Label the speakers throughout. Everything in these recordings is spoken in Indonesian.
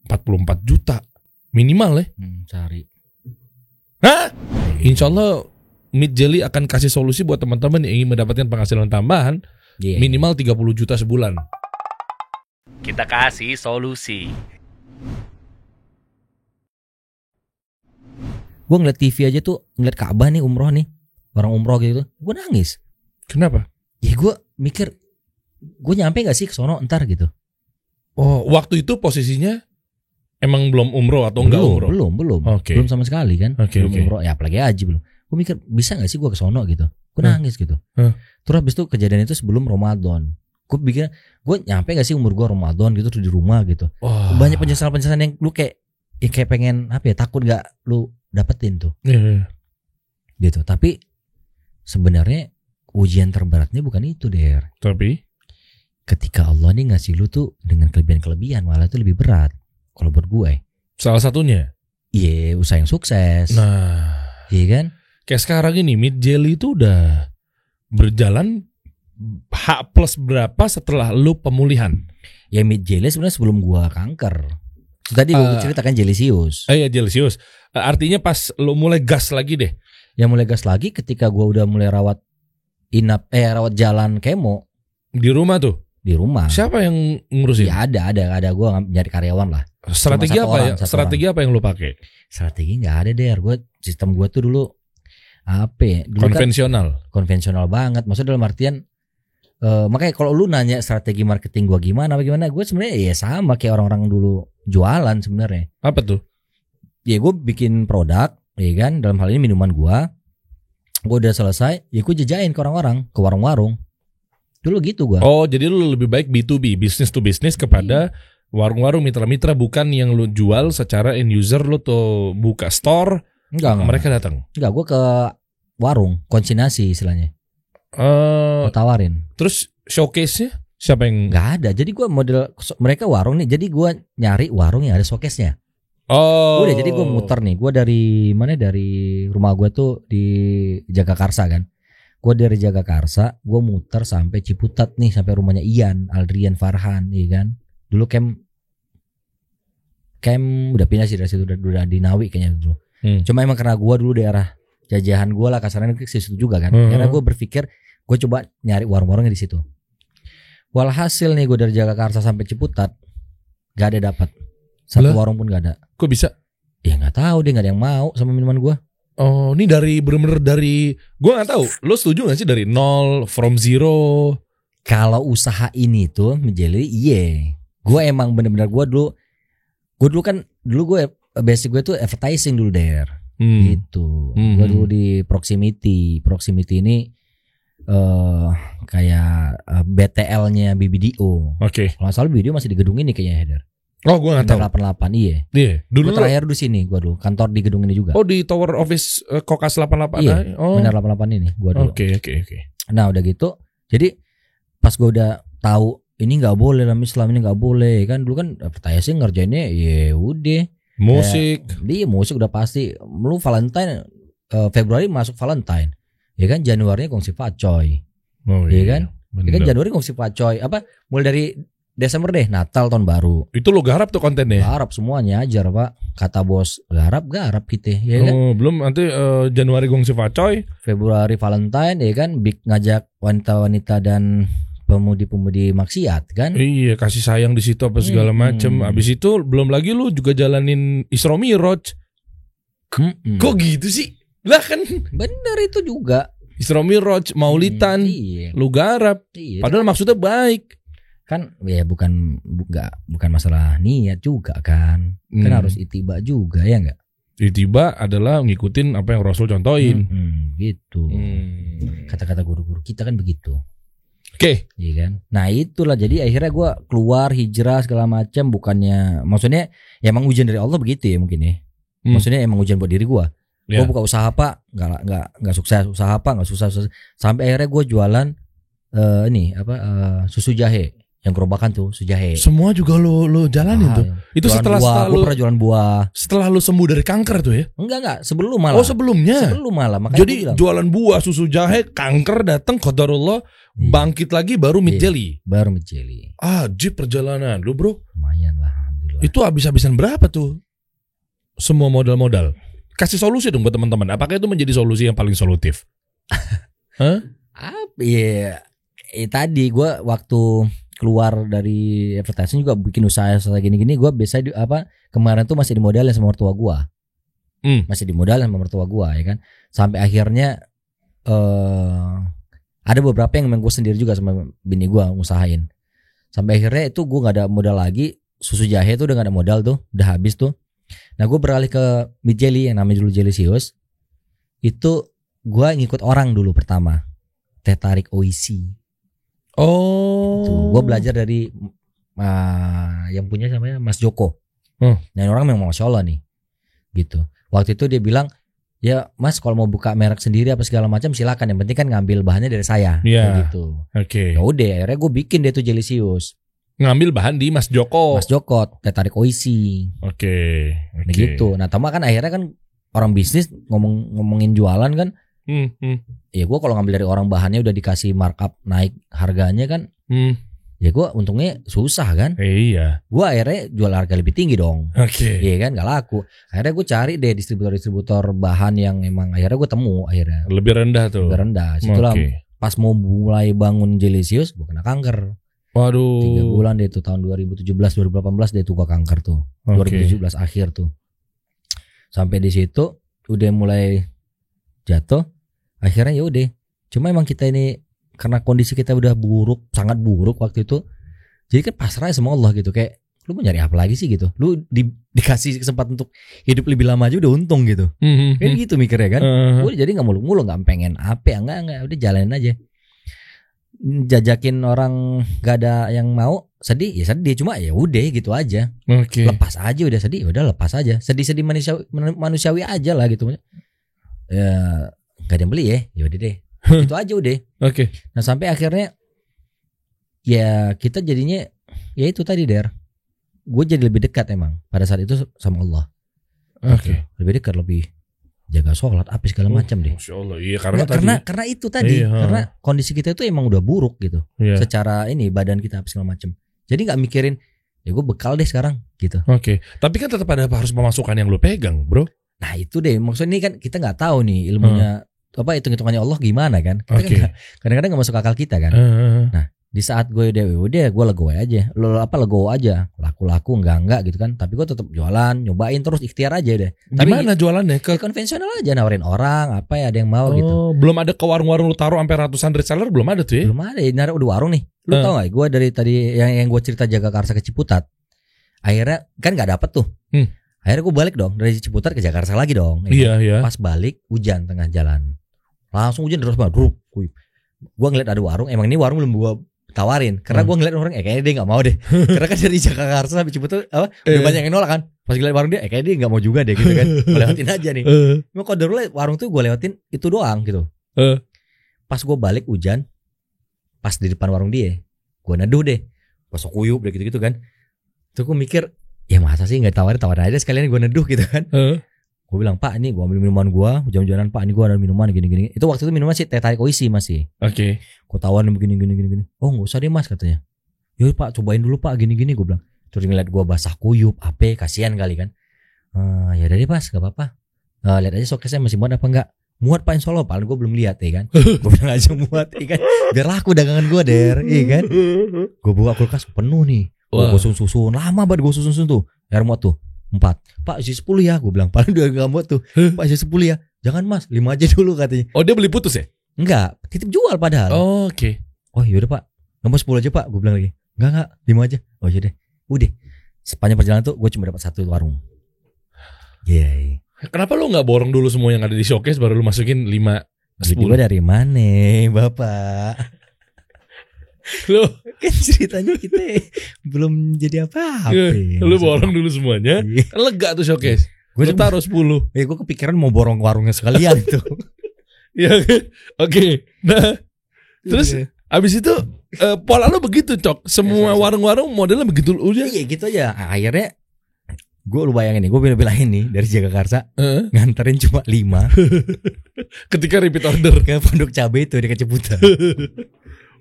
Speaker 1: 44 juta minimal ya.
Speaker 2: Cari.
Speaker 1: Hah? Insya Allah Meat Jelly akan kasih solusi buat teman-teman yang ingin mendapatkan penghasilan tambahan minimal 30 juta sebulan.
Speaker 3: Kita kasih solusi.
Speaker 2: Gue ngeliat TV aja tuh, ngeliat Ka'bah nih, umroh nih, orang umroh gitu, gue nangis.
Speaker 1: Kenapa?
Speaker 2: Ya gue mikir, gue nyampe gak sih ke sono ntar gitu.
Speaker 1: Oh, waktu itu posisinya emang belum umroh atau enggak umroh?
Speaker 2: Belum.
Speaker 1: Okay.
Speaker 2: Belum sama sekali kan.
Speaker 1: Belum
Speaker 2: umroh, ya apalagi haji belum. Gue mikir, bisa gak sih gue ke sono gitu. Gue nangis gitu. Terus habis itu kejadian itu sebelum Ramadan. Gue pikir, gue nyampe gak sih umur gue Ramadan gitu tuh di rumah gitu. Banyak penyesalan-penyesalan yang lu kayak pengen apa ya, takut gak lu dapetin tuh. Gitu. Tapi sebenarnya ujian terberatnya bukan itu, Der.
Speaker 1: Tapi
Speaker 2: ketika Allah nih ngasih lu tuh dengan kelebihan malah itu lebih berat. Kalau buat gue.
Speaker 1: Salah satunya?
Speaker 2: Iya, usaha yang sukses.
Speaker 1: Nah,
Speaker 2: iya kan?
Speaker 1: Kayak sekarang ini Meat Jelly itu udah berjalan H+ berapa setelah lu pemulihan?
Speaker 2: Ya Meat Jelly sebenarnya sebelum gua kanker. Tadi gua ceritakan Jelisius.
Speaker 1: Iya, Jelisius. Artinya pas lu mulai gas lagi deh.
Speaker 2: Ya mulai gas lagi ketika gua udah mulai rawat jalan kemo.
Speaker 1: Di rumah tuh?
Speaker 2: Di rumah.
Speaker 1: Siapa yang ngurusin?
Speaker 2: Ya ada gua nyari karyawan lah.
Speaker 1: Strategi apa Strategi apa yang lu pakai?
Speaker 2: Strategi nggak ada, Der. Sistem gua tuh dulu apa ya? Dulu konvensional banget. Maksudnya dalam artian makanya kalau lu nanya strategi marketing gua gimana, gue sebenarnya ya sama kayak orang-orang dulu jualan sebenarnya.
Speaker 1: Apa tuh?
Speaker 2: Ya gue bikin produk, ya kan, dalam hal ini minuman gue udah selesai, ya gue jajain ke orang-orang, ke warung-warung. Dulu gitu gue.
Speaker 1: Oh, jadi lu lebih baik B2B, business to business kepada warung-warung mitra-mitra, bukan yang lu jual secara end user, lu tuh buka store, mereka datang. Enggak,
Speaker 2: gue ke warung, konsinyasi istilahnya. Gue tawarin.
Speaker 1: Terus showcase-nya siapa yang?
Speaker 2: Gak ada. Jadi gue model mereka warung nih. Jadi gue nyari warung yang ada showcase-nya.
Speaker 1: Oh.
Speaker 2: Udah, jadi gue muter nih. Gue dari mana? Dari rumah gue tuh di Jagakarsa kan. Gue dari Jagakarsa, gue muter sampai Ciputat nih, sampai rumahnya Ian, Aldrian, Farhan, iya kan. Dulu camp udah pindah sih dari situ, udah di Nawi kayaknya dulu. Cuma emang karena gue dulu daerah jajahan gue lah kasarnya ke situ juga kan. Karena gue berpikir gue coba nyari warung-warungnya di situ. Walhasil nih gue dari Jagakarsa sampai Ciputat gak ada dapat satu warung pun gak ada.
Speaker 1: Kok bisa?
Speaker 2: Ya nggak tahu, dia nggak ada yang mau sama minuman gue.
Speaker 1: Oh, ini bener-bener dari gue nggak tahu. Lo setuju nggak sih dari nol, from zero?
Speaker 2: Kalau usaha ini tuh menjadi gue emang bener-bener gue dulu kan gue basic gue tuh advertising dulu, Der. Gitu. Gue dulu di Proximity ini kayak BTL-nya BBDO.
Speaker 1: Oke.
Speaker 2: Kalau salah BBDO masih di gedung ini kayaknya, Heder.
Speaker 1: Oh, gue nggak tahu.
Speaker 2: 88, iya.
Speaker 1: Dulu
Speaker 2: gue terakhir di sini, gue dulu kantor di gedung ini juga.
Speaker 1: Oh, di Tower Office Kokas 88.
Speaker 2: Iya.
Speaker 1: Oh.
Speaker 2: Benar 88 ini, gue dulu.
Speaker 1: Oke.
Speaker 2: Nah udah gitu, jadi pas gue udah tahu ini nggak boleh dalam Islam, ini nggak boleh kan. Dulu kan advertising ngerjainnya ya udah.
Speaker 1: Musik.
Speaker 2: Dia musik udah pasti. Lu Valentine Februari masuk Valentine. Ya kan, Januari gongsi Pacoy.
Speaker 1: Oh
Speaker 2: iya kan? Ya kan Januari gongsi Pacoy. Apa? Mulai dari Desember deh, Natal, tahun baru.
Speaker 1: Itu lo garap tuh kontennya?
Speaker 2: Garap semuanya, ajar Pak. Kata bos, garap kita, ya kan?
Speaker 1: Oh, belum nanti Januari gongsi Pacoy,
Speaker 2: Februari Valentine, ya kan? Big ngajak wanita-wanita dan pemudi-pemudi maksiat kan?
Speaker 1: Iya, kasih sayang di situ apa segala macem. Abis itu belum lagi lu juga jalanin Isra Miraj. Kok gitu sih? Lah kan
Speaker 2: bener itu juga.
Speaker 1: Isra Miraj, Maulidan, lu garap. Padahal maksudnya baik.
Speaker 2: Kan ya bukan masalah niat juga kan. Kan harus itiba juga, ya enggak?
Speaker 1: Itiba adalah ngikutin apa yang Rasul contohin.
Speaker 2: Gitu. Kata-kata guru-guru kita kan begitu.
Speaker 1: Oke.
Speaker 2: Iya kan. Nah itulah, jadi akhirnya gue keluar hijrah segala macam, bukannya maksudnya ya emang ujian dari Allah begitu ya mungkin ya. Maksudnya emang ujian buat diri gue. Gue buka usaha apa nggak sukses, usaha apa nggak susah, sampai akhirnya gue jualan susu jahe yang gerobakan tuh, susu jahe.
Speaker 1: Semua juga lo jalanin tuh. Itu setelah
Speaker 2: gue pernah jualan buah.
Speaker 1: Setelah lo sembuh dari kanker tuh ya?
Speaker 2: Enggak, sebelum malah.
Speaker 1: Oh sebelumnya.
Speaker 2: Sebelum malah. Makanya
Speaker 1: jadi jualan buah, susu jahe, kanker datang, qadarullah, bangkit lagi baru Meat Jelly.
Speaker 2: Baru Meat Jelly.
Speaker 1: Ajib perjalanan lu bro.
Speaker 2: Lumayan lah, alhamdulillah. lah.
Speaker 1: Itu habis-habisan berapa tuh? Semua modal-modal. Kasih solusi dong buat teman-teman. Apakah itu menjadi solusi yang paling solutif? Hah?
Speaker 2: Iya, tadi gue waktu keluar dari advertising juga bikin usaha gini-gini. Gue biasa kemarin tuh masih dimodalin sama mertua gue. Masih dimodalin sama mertua gue ya kan. Sampai akhirnya ada beberapa yang memang gue sendiri juga sama bini gue ngusahain. Sampai akhirnya itu gue gak ada modal lagi. Susu jahe tuh udah gak ada modal tuh, udah habis tuh. Nah gue beralih ke Mid Jelly yang namanya dulu Jellysius. Itu gue ngikut orang dulu pertama, teh tarik Oishi. Gue belajar dari yang punya namanya Mas Joko. Nah orang memang Masya Allah nih gitu. Waktu itu dia bilang, ya Mas kalau mau buka merek sendiri apa segala macam silakan, yang penting kan ngambil bahannya dari saya. Gitu.
Speaker 1: Oke.
Speaker 2: Ya udah akhirnya gue bikin deh tuh Jellysius.
Speaker 1: Ngambil bahan di Mas Joko.
Speaker 2: Mas Joko, teh tarik Oishi.
Speaker 1: Oke.
Speaker 2: Nah gitu. Nah Tama kan akhirnya kan orang bisnis ngomongin jualan kan. Ya gue kalau ngambil dari orang bahannya udah dikasih markup naik harganya kan. Ya gue untungnya susah kan.
Speaker 1: Iya.
Speaker 2: Gue akhirnya jual harga lebih tinggi dong. Iya kan gak laku. Akhirnya gue cari deh distributor bahan yang emang akhirnya gue temu akhirnya.
Speaker 1: Lebih rendah tuh.
Speaker 2: Lebih rendah. Situlah pas mau mulai bangun Jellysius gue kena kanker.
Speaker 1: Waduh.
Speaker 2: 3 bulan deh tuh tahun 2017-2018 deh tuh gue kanker tuh. 2017 akhir tuh. Sampai di situ udah mulai jatuh. Akhirnya ya udah. Cuma emang kita ini karena kondisi kita udah buruk, sangat buruk waktu itu. Jadi kan pasrah sama Allah gitu. Kayak lu mau nyari apa lagi sih gitu. Lu dikasih kesempatan untuk hidup lebih lama aja udah untung gitu. Kan gitu mikirnya kan. Udah jadi gak mulu-mulu, gak pengen apa ya. Enggak. Udah jalanin aja. Jajakin orang gak ada yang mau, sedih ya sedih. Cuma ya udah gitu aja. Lepas aja udah sedih. Udah lepas aja. Sedih-sedih manusiawi aja lah gitu. Ya gak ada yang beli ya. Ya udah deh. Itu aja udah. Nah sampai akhirnya ya kita jadinya ya itu tadi gue jadi lebih dekat emang pada saat itu sama Allah. Lebih dekat, lebih jaga sholat apa segala macam deh.
Speaker 1: Masya Allah. Iya
Speaker 2: karena itu tadi karena kondisi kita itu emang udah buruk gitu. Secara ini badan kita apa segala macam. Jadi nggak mikirin ya gue bekal deh sekarang gitu.
Speaker 1: Tapi kan tetap ada harus pemasukan yang lu pegang bro.
Speaker 2: Nah itu deh maksudnya ini kan kita nggak tahu nih ilmunya apa hitung-hitungannya Allah gimana kan. Kita kan kadang-kadang nggak masuk akal kita kan. Nah di saat gue udah gue legowo aja, legowo aja, laku enggak gitu kan. Tapi gue tetap jualan, nyobain terus ikhtiar aja deh.
Speaker 1: Gimana jualannya?
Speaker 2: Ke konvensional aja, nawarin orang apa ya ada yang mau gitu.
Speaker 1: Belum ada ke warung-warung lu taruh sampai ratusan reseller, belum ada tuh ya?
Speaker 2: Belum ada, naruh udah warung nih. Lu tau gak? Gue dari tadi yang gue cerita Jagakarsa ke Ciputat, akhirnya kan nggak dapet tuh. Akhirnya gue balik dong dari Ciputat ke Jakarta lagi dong.
Speaker 1: Iya.
Speaker 2: Pas balik hujan tengah jalan, langsung hujan terus banget. Gue ngeliat ada warung, emang ini warung belum gue tawarin karena gue ngeliat orang kayaknya dia nggak mau deh. Karena kan dari Jakarta sampai Ciputat udah banyak yang nolak kan. Pas ngeliat warung dia kayaknya dia nggak mau juga deh gitu kan. Gue lewatin aja nih. Mau kode dulu warung tuh gue lewatin itu doang gitu. Pas gue balik hujan, pas di depan warung dia, gue neduh deh, gosok kuyup deh gitu kan. Tuh gue mikir ya masa sih nggak tawarin aja sekalian gue neduh gitu kan. Gue bilang Pak ini gue ambil minuman gue, hujan-hujanan Pak ini gue ada minuman gini-gini. Itu waktu itu minuman sih teh tarik Oishi masih. Gue tawarin begini. Oh nggak usah deh mas katanya. Yuk Pak cobain dulu Pak gini-gini gue bilang. Terus ngeliat gue basah kuyup, kasihan kali kan. Ya udah deh Mas gak apa-apa. Lihat aja showcase-nya masih muat apa enggak. Muat Pak insya Allah, paling gue belum lihat ya kan. Gue bilang aja muat ya kan. Biar laku dagangan gue ya kan. Gue buka kulkas penuh nih. Gue susun lama banget gue susun tuh. Air muat tuh 4. Pak isi 10 ya. Gue bilang paling udah gak muat tuh. Pak isi 10 ya. Jangan Mas 5 aja dulu katanya.
Speaker 1: Oh dia beli putus ya?
Speaker 2: Enggak, titip jual padahal.
Speaker 1: Oke.
Speaker 2: Oh yaudah Pak, nggak mau 10 aja Pak. Gue bilang lagi. Enggak 5 aja. Oh yaudah. Udah. Sepanjang perjalanan tuh gue cuma dapat 1 warung. Iya.
Speaker 1: Kenapa lu gak borong dulu semua yang ada di showcase baru lu masukin 5, 10?
Speaker 2: Gue dari mana Bapak?
Speaker 1: Loh
Speaker 2: kan ceritanya kita belum jadi apa-apa.
Speaker 1: Lu borong dulu semuanya. Kan lega tuh showcase. Gue taruh 10.
Speaker 2: Gue kepikiran mau borong warungnya sekalian tuh.
Speaker 1: Ya oke. Nah terus abis itu pola lu begitu Cok. Semua warung-warung modelnya begitu udah. Iya
Speaker 2: gitu aja. Akhirnya gue lu bayangin nih, gue bilang-bilangin nih dari Jagakarsa nganterin cuma 5.
Speaker 1: Ketika repeat order
Speaker 2: ke Pondok Cabe itu di Ciputat.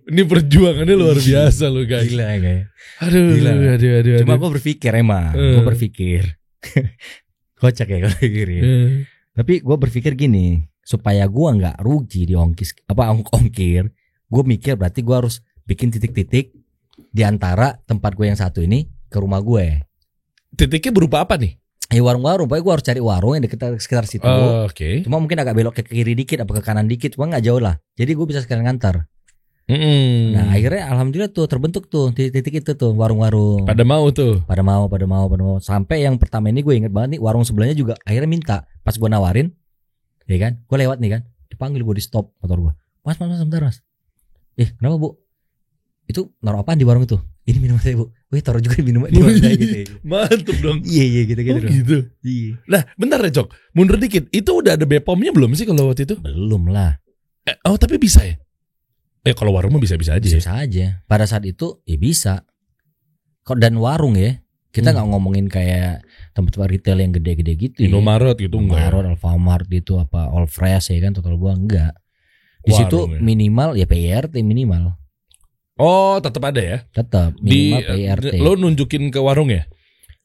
Speaker 1: Ini perjuangannya luar biasa loh guys.
Speaker 2: Gila kayak.
Speaker 1: Aduh.
Speaker 2: Cuma gue berpikir emang, gue berpikir. Kocak ya kalau pikirin. Tapi gue berpikir gini, supaya gue nggak rugi di ongkir, gue mikir berarti gue harus bikin titik-titik di antara tempat gue yang satu ini ke rumah gue.
Speaker 1: Titiknya berupa apa nih?
Speaker 2: Warung-warung, pokoknya gue harus cari warung yang dekat sekitar situ.
Speaker 1: Oke.
Speaker 2: Cuma mungkin agak belok ke kiri dikit apa ke kanan dikit, cuma nggak jauh lah. Jadi gue bisa sekalian ngantar. Nah akhirnya alhamdulillah tuh terbentuk tuh titik itu tuh warung-warung.
Speaker 1: Pada mau.
Speaker 2: Sampai yang pertama ini gue inget banget nih, warung sebelahnya juga akhirnya minta. Pas gue nawarin, ya kan, gue lewat nih kan, dipanggil gue, di stop motor gue. Mas sebentar mas. Kenapa bu? Itu naruh apaan di warung itu? Ini minuman saya bu. Wih taruh juga minuman di warung saya gitu.
Speaker 1: Mantap dong.
Speaker 2: Iya gitu.
Speaker 1: Gitu.
Speaker 2: Iya.
Speaker 1: Nah bentar ya Cok, mundur dikit. Itu udah ada BPOM-nya belum sih kalau waktu itu?
Speaker 2: Belum lah.
Speaker 1: Tapi bisa ya? Kalau warung mah bisa-bisa aja.
Speaker 2: Bisa aja. Pada saat itu ya bisa. Dan warung ya, kita nggak ngomongin kayak tempat retail yang gede-gede gitu.
Speaker 1: Indomaret gitu enggak?
Speaker 2: Indomaret, Alfamart gitu, apa All Fresh ya kan, Total gua enggak. Di situ ya? Minimal ya PRT minimal.
Speaker 1: Oh tetap ada ya?
Speaker 2: Tetap minimal PRT.
Speaker 1: Lo nunjukin ke warung ya?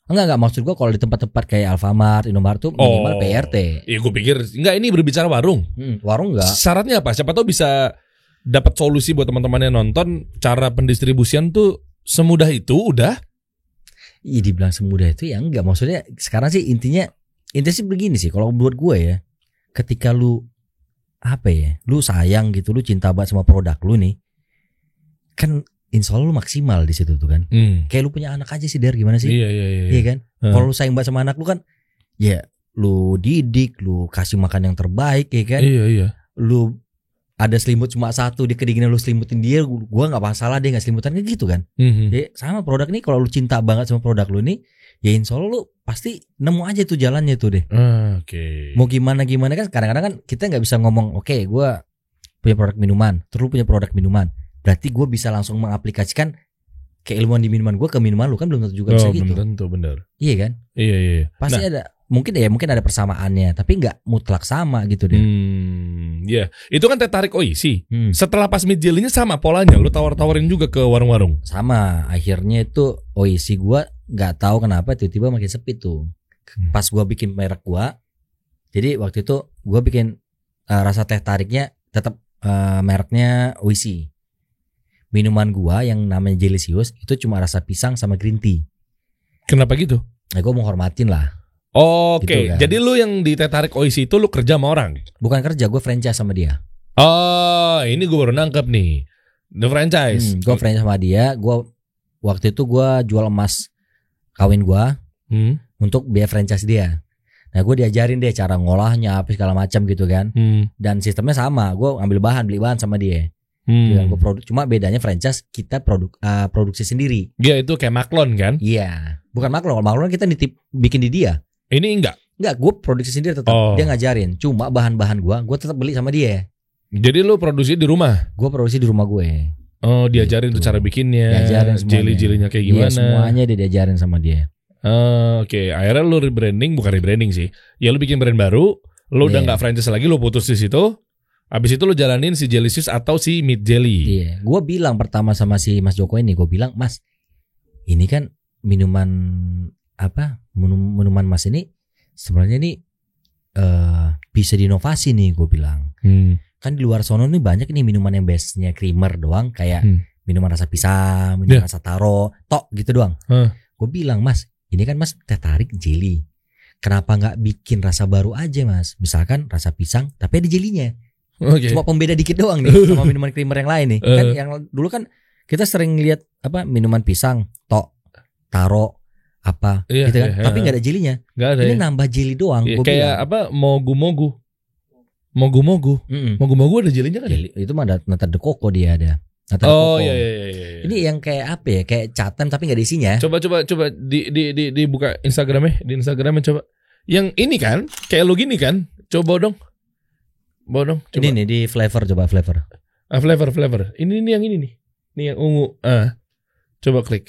Speaker 2: Enggak maksud gua kalau di tempat-tempat kayak Alfamart, Indomaret tuh minimal PRT.
Speaker 1: Iya gua pikir enggak, ini berbicara warung.
Speaker 2: Warung enggak.
Speaker 1: Syaratnya apa? Siapa tahu bisa dapat solusi buat teman-teman yang nonton. Cara pendistribusian tuh semudah itu udah?
Speaker 2: Iya dibilang semudah itu ya enggak. Maksudnya sekarang sih intinya sih begini sih. Kalau buat gue ya, ketika lu lu sayang gitu, lu cinta banget sama produk lu nih, kan insya Allah lu maksimal di situ tuh kan. Kayak lu punya anak aja sih, gimana sih? Iya kan. Kalau lu sayang banget sama anak lu kan, ya lu didik, lu kasih makan yang terbaik ya kan.
Speaker 1: Iya.
Speaker 2: Lu ada selimut cuma satu, di kedinginan lu selimutin dia, gua nggak masalah dia nggak selimutan kayak gitu kan. Ya, sama produk ini, kalau lu cinta banget sama produk lu nih, ya insya Allah lu pasti nemu aja tuh jalannya tuh deh. Mau gimana kan, kadang-kadang kan kita nggak bisa ngomong, oke, gua punya produk minuman, terus lu punya produk minuman, berarti gua bisa langsung mengaplikasikan keilmuan di minuman gua ke minuman lu, kan belum tentu juga bisa gitu.
Speaker 1: Belum tentu, benar.
Speaker 2: Iya kan?
Speaker 1: Iya.
Speaker 2: Pasti ada. Mungkin ada persamaannya, tapi nggak mutlak sama gitu deh.
Speaker 1: Iya. Itu kan teh tarik OIC. Setelah pas mid jelly-nya sama polanya, lu tawar-tawarin juga ke warung-warung.
Speaker 2: Sama. Akhirnya itu OIC gua nggak tahu kenapa tiba-tiba makin sepi tuh. Pas gua bikin merek gua, jadi waktu itu gua bikin rasa teh tariknya tetap mereknya OIC. Minuman gua yang namanya Jelicious itu cuma rasa pisang sama green tea.
Speaker 1: Kenapa gitu?
Speaker 2: Nah, gua mau hormatin lah.
Speaker 1: Oke,
Speaker 2: gitu kan.
Speaker 1: Jadi lu yang di teh tarik OIC itu lu kerja sama orang?
Speaker 2: Bukan kerja, gue franchise sama dia.
Speaker 1: Oh, ini gue baru nangkep nih. The franchise.
Speaker 2: Gue franchise sama dia. Waktu itu gue jual emas kawin gue untuk biaya franchise dia. Nah, gue diajarin deh cara ngolahnya apa segala macam gitu kan. Dan sistemnya sama. Gue ambil beli bahan sama dia. Gue cuma bedanya franchise kita produksi sendiri.
Speaker 1: Iya, itu kayak maklon kan?
Speaker 2: Iya. Bukan maklon. Kalau maklon kita bikin di dia.
Speaker 1: Ini enggak,
Speaker 2: gue produksi sendiri tetap. Dia ngajarin. Cuma bahan-bahan gue tetap beli sama dia.
Speaker 1: Jadi lu produksi di rumah?
Speaker 2: Gue produksi di rumah gue.
Speaker 1: Oh, diajarin tuh cara bikinnya.
Speaker 2: Diajarin semuanya.
Speaker 1: Jeli-jelinya kayak gimana?
Speaker 2: Iya, semuanya dia diajarin sama dia.
Speaker 1: Oke. Akhirnya lu bukan rebranding sih. Ya lu bikin brand baru. Lu udah nggak franchise lagi, lu putus di situ. Abis itu lu jalanin si Jelicious atau si Mid Jelly.
Speaker 2: Iya. Gue bilang pertama sama si Mas Joko ini, gue bilang, Mas, ini kan minuman Mas ini sebenarnya ini bisa diinovasi nih, gue bilang. Kan di luar sono nih banyak nih minuman yang base-nya creamer doang, kayak minuman rasa pisang, minuman rasa taro, tok gitu doang. Gue bilang, Mas, ini kan Mas teh tarik jelly. Kenapa nggak bikin rasa baru aja, Mas? Misalkan rasa pisang tapi ada jelinya. Cuma pembeda dikit doang nih sama minuman creamer yang lain nih. Kan yang dulu kan kita sering lihat minuman pisang, tok, taro, gitu kan, tapi nggak ada jelinya. Ini nambah jeli doang.
Speaker 1: Kayak mogu-mogu ada jelinya kan?
Speaker 2: Jeli, itu mah ada nata de coco dia ada.
Speaker 1: Iya.
Speaker 2: Ini yang kayak apa ya? Kayak catem tapi nggak ada isinya.
Speaker 1: Coba dibuka Instagramnya, di Instagramnya coba. Yang ini kan, kayak lo gini kan? Coba dong. Coba.
Speaker 2: Ini nih di flavor, coba flavor.
Speaker 1: Flavor. Ini yang ini nih. Ini yang ungu. Coba klik.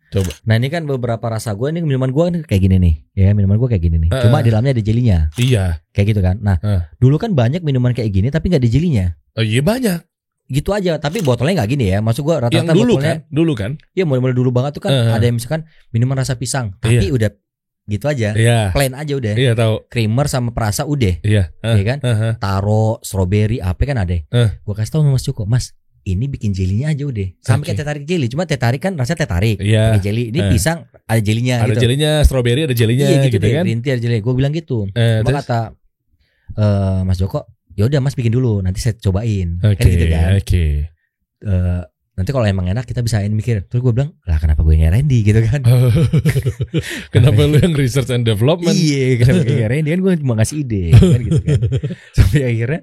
Speaker 1: Coba.
Speaker 2: Nah ini kan beberapa rasa gue, ini minuman gue kan kayak gini nih. Ya minuman gue kayak gini nih. Cuma di dalamnya ada jelinya.
Speaker 1: Iya.
Speaker 2: Kayak gitu kan. Nah dulu kan banyak minuman kayak gini tapi gak ada jelinya.
Speaker 1: Oh iya banyak.
Speaker 2: gitu aja, tapi botolnya nggak gini ya. Maksud gue rata-rata
Speaker 1: yang dulu
Speaker 2: botolnya
Speaker 1: dulu kan?
Speaker 2: Iya, mulai dulu banget tuh kan ada yang misalkan minuman rasa pisang, tapi udah gitu aja, plain aja udah.
Speaker 1: Iya tahu.
Speaker 2: Creamer sama perasa udah.
Speaker 1: Iya
Speaker 2: kan? Taro, strawberry, apa kan ada. Gue kasih tahu sama Mas Joko, Mas, ini bikin jelinya aja udah. Sampai kayak teh tarik jeli, cuma teh tarik kan rasanya teh tarik. Pakai jeli. Ini pisang ada jelinya
Speaker 1: ada
Speaker 2: gitu.
Speaker 1: Ada jelinya, strawberry ada jelinya
Speaker 2: gitu
Speaker 1: deh,
Speaker 2: kan. Green tea ada jelinya. Gue bilang gitu. Cuma kata Mas Joko, ya udah Mas bikin dulu, nanti saya cobain. Kan gitu kan. Nanti kalau emang enak kita bisa mikir. Terus gue bilang, lah kenapa gue nggak Randy gitu kan?
Speaker 1: Kenapa lu yang research and development?
Speaker 2: Iya, kenapa gue nggak Randy, kan gue cuma ngasih ide kan gitu kan. Sampai akhirnya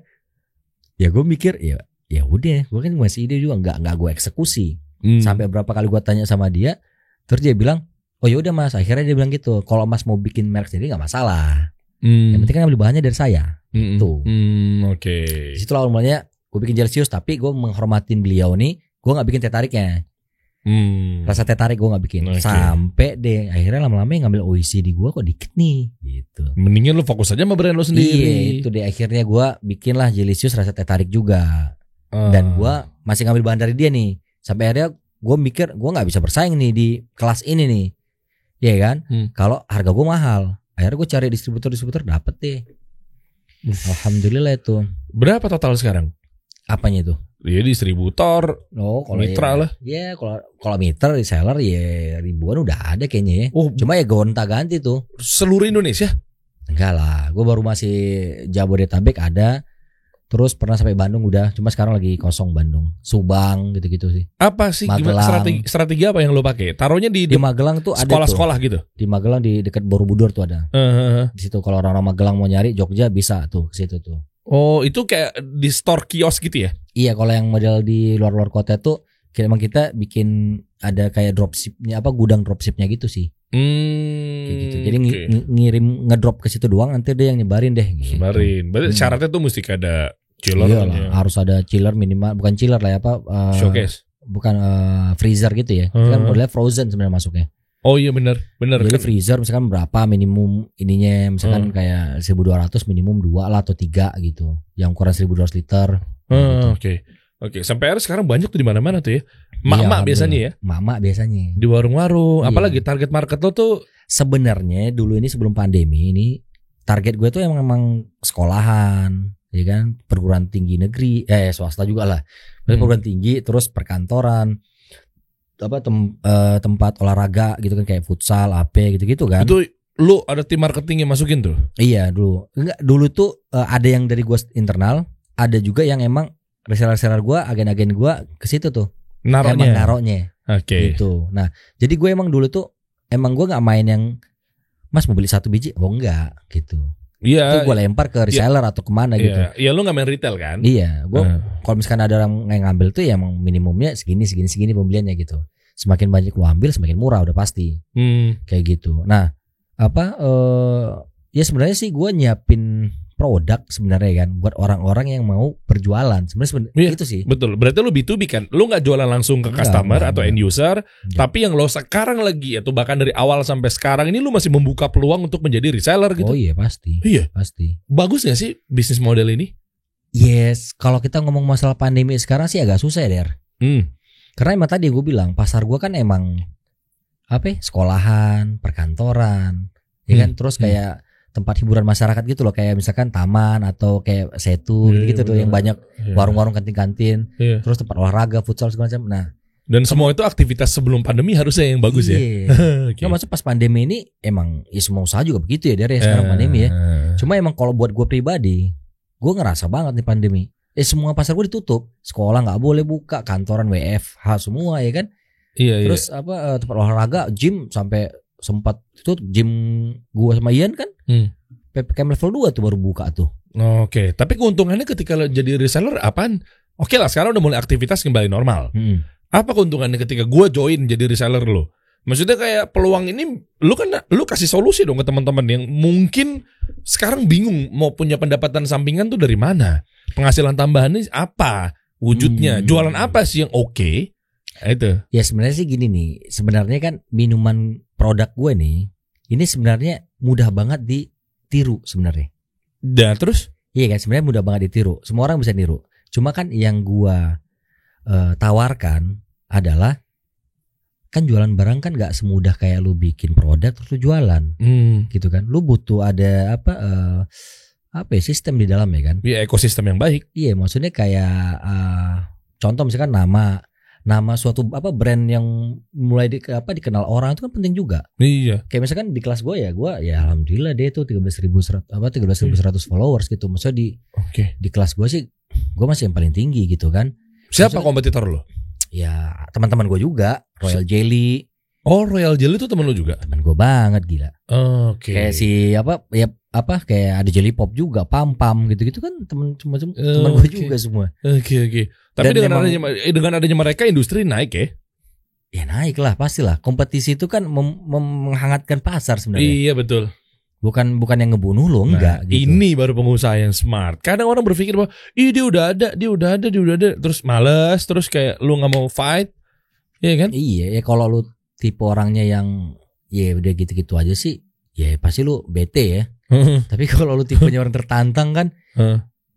Speaker 2: ya gue mikir ya udah, gue kan ngasih ide juga, nggak gue eksekusi. Sampai berapa kali gue tanya sama dia, terus dia bilang, oh ya udah Mas. Akhirnya dia bilang gitu, kalau Mas mau bikin merek sendiri nggak masalah. Yang penting kan ambil bahannya dari saya. Tuh.
Speaker 1: Oke.
Speaker 2: Di situ awal mulanya gue bikin Celsius, tapi gue menghormatin beliau nih. Gue gak bikin teh tariknya. Rasa teh tarik gue gak bikin. Sampai deh akhirnya lama-lama yang ngambil OECD gue kok dikit nih gitu.
Speaker 1: Mendingan lu fokus aja sama brand lu sendiri.
Speaker 2: Iya, itu deh akhirnya gue bikin lah Celsius rasa teh tarik juga. Dan gue masih ngambil bahan dari dia nih. Sampai akhirnya gue mikir gue gak bisa bersaing nih di kelas ini nih. Iya kan. Kalau harga gue mahal. Akhirnya gue cari distributor dapet deh. Alhamdulillah itu.
Speaker 1: Berapa total sekarang?
Speaker 2: Apanya itu?
Speaker 1: Ya distributor,
Speaker 2: kalau
Speaker 1: mitra lah.
Speaker 2: Ya kalau mitra reseller ya ribuan udah ada kayaknya ya. Cuma ya gonta-ganti tuh.
Speaker 1: Seluruh Indonesia?
Speaker 2: Enggak lah, gue baru masih Jabodetabek ada. Terus pernah sampai Bandung udah. Cuma sekarang lagi kosong Bandung, Subang gitu-gitu sih.
Speaker 1: Apa sih? Gimana strategi apa yang lo pakai? Taruhnya di
Speaker 2: Magelang tuh ada
Speaker 1: sekolah-sekolah gitu.
Speaker 2: Di Magelang di dekat Borobudur tuh ada. Di situ kalau orang-orang Magelang mau nyari Jogja bisa tuh ke situ tuh.
Speaker 1: Oh, itu kayak di store kios gitu ya?
Speaker 2: Iya, kalau yang model di luar-luar kota tuh emang kita bikin ada kayak dropshipnya, gudang dropshipnya gitu sih. Kayak gitu. Jadi ngirim ngedrop ke situ doang, nanti dia yang nyebarin deh. Gitu.
Speaker 1: Sebarin. Berarti syaratnya tuh mesti ada chiller.
Speaker 2: Iya lah, harus ada chiller minimal, bukan chiller lah ya
Speaker 1: showcase.
Speaker 2: Bukan freezer gitu ya. Kan modelnya frozen sebenarnya masuknya.
Speaker 1: Oh iya benar.
Speaker 2: Jadi freezer misalkan berapa minimum ininya, misalkan kayak 1.200 minimum 2 lah atau 3 gitu. Yang ukuran 1.200 liter.
Speaker 1: Oke. Sampai akhirnya sekarang banyak tuh di mana-mana tuh ya. Mak-mak biasanya ya.
Speaker 2: Mak-mak biasanya.
Speaker 1: Di warung-warung. Apalagi target market lo tuh
Speaker 2: sebenarnya dulu ini sebelum pandemi ini target gue tuh emang sekolahan, ya kan, perguruan tinggi negeri, swasta juga lah. Perguruan tinggi, terus perkantoran. Tempat olahraga gitu kan, kayak futsal, AP gitu-gitu kan.
Speaker 1: Itu lu ada tim marketing yang masukin tuh? Iya
Speaker 2: dulu. Dulu tuh ada yang dari gua internal, ada juga yang emang reseller gua, agen-agen gua ke situ tuh. Naruhnya.
Speaker 1: Oke.
Speaker 2: Gitu. Nah, jadi gue emang dulu tuh emang gua nggak main yang Mas mau beli 1 biji, enggak gitu.
Speaker 1: Iya.
Speaker 2: Itu gue lempar ke reseller atau kemana gitu.
Speaker 1: Iya, lu nggak main retail kan?
Speaker 2: Iya, gue kalau misalkan ada orang yang ngambil tuh ya emang minimumnya segini pembeliannya gitu. Semakin banyak lu ambil semakin murah udah pasti. Kayak gitu. Nah, ya sebenarnya sih gue nyiapin produk sebenarnya kan buat orang-orang yang mau berjualan. Sebenarnya itu sih.
Speaker 1: Betul. Berarti lu B2B kan? Lu nggak jualan langsung ke customer atau end user, tapi yang lo sekarang lagi atau bahkan dari awal sampai sekarang ini lu masih membuka peluang untuk menjadi reseller gitu.
Speaker 2: Oh iya pasti.
Speaker 1: Iya
Speaker 2: pasti.
Speaker 1: Bagus nggak sih bisnis model ini?
Speaker 2: Yes, kalau kita ngomong masalah pandemi sekarang sih agak susah ya Der. Karena emang tadi gue bilang pasar gue kan emang sekolahan, perkantoran, ya kan, terus kayak tempat hiburan masyarakat gitu loh, kayak misalkan taman atau kayak setu gitu tuh yang banyak warung-warung, kantin-kantin, terus tempat olahraga, futsal segala macam. Nah,
Speaker 1: dan semua itu aktivitas sebelum pandemi harusnya yang bagus ya.
Speaker 2: Nah, maksud pas pandemi ini emang ya semua usaha juga begitu ya dari sekarang pandemi ya. Cuma emang kalau buat gue pribadi, gue ngerasa banget nih pandemi. Semua pasar gue ditutup, sekolah nggak boleh buka, kantoran WFH semua ya kan. Terus tempat olahraga, gym sampai sempat tutup, gym gua sama Ian kan. PPKM level 2 tuh baru buka tuh.
Speaker 1: Oke, tapi keuntungannya ketika lo jadi reseller apaan? Oke lah, sekarang udah mulai aktivitas kembali normal. Apa keuntungannya ketika gua join jadi reseller lo? Maksudnya kayak peluang ini lu kasih solusi dong ke teman-teman yang mungkin sekarang bingung mau punya pendapatan sampingan tuh dari mana? Penghasilan tambahannya apa? Wujudnya, jualan apa sih yang oke? Itu.
Speaker 2: Ya sebenarnya sih gini nih, sebenarnya kan minuman produk gue nih, ini sebenarnya mudah banget ditiru sebenarnya.
Speaker 1: Dan terus?
Speaker 2: Iya kan, sebenarnya mudah banget ditiru. Semua orang bisa niru. Cuma kan yang gue tawarkan adalah kan jualan barang kan nggak semudah kayak lu bikin produk terus lu jualan, gitu kan. Lu butuh ada sistem di dalam ya kan.
Speaker 1: Iya, ekosistem yang baik.
Speaker 2: Iya, maksudnya kayak contoh misalkan nama suatu brand yang mulai dikenal orang itu kan penting juga.
Speaker 1: Iya.
Speaker 2: Kayak misalkan di kelas gue ya alhamdulillah dia tuh 13.100 followers gitu. Maksudnya di kelas gue sih gue masih yang paling tinggi gitu kan.
Speaker 1: Siapa kompetitor lo?
Speaker 2: Ya teman-teman gue juga, Royal Jelly.
Speaker 1: Oh, Royal Jelly itu teman lo juga?
Speaker 2: Teman gue banget, gila. Kayak si kayak ada Jelly Pop juga, Pam gitu-gitu kan teman gue juga semua.
Speaker 1: Oke. Tapi dengan adanya mereka industri naik ya?
Speaker 2: Ya naik lah, pastilah. Kompetisi itu kan menghangatkan pasar sebenarnya.
Speaker 1: Iya betul.
Speaker 2: Bukan yang ngebunuh lo, enggak gitu.
Speaker 1: Ini baru pengusaha yang smart. Kadang orang berpikir bahwa dia udah ada, terus malas, terus kayak lu nggak mau fight, iya kan?
Speaker 2: Iya, ya kalau lu tipe orangnya yang ya udah gitu-gitu aja sih, ya pasti lu bete ya. Tapi kalau lu tipenya orang tertantang kan,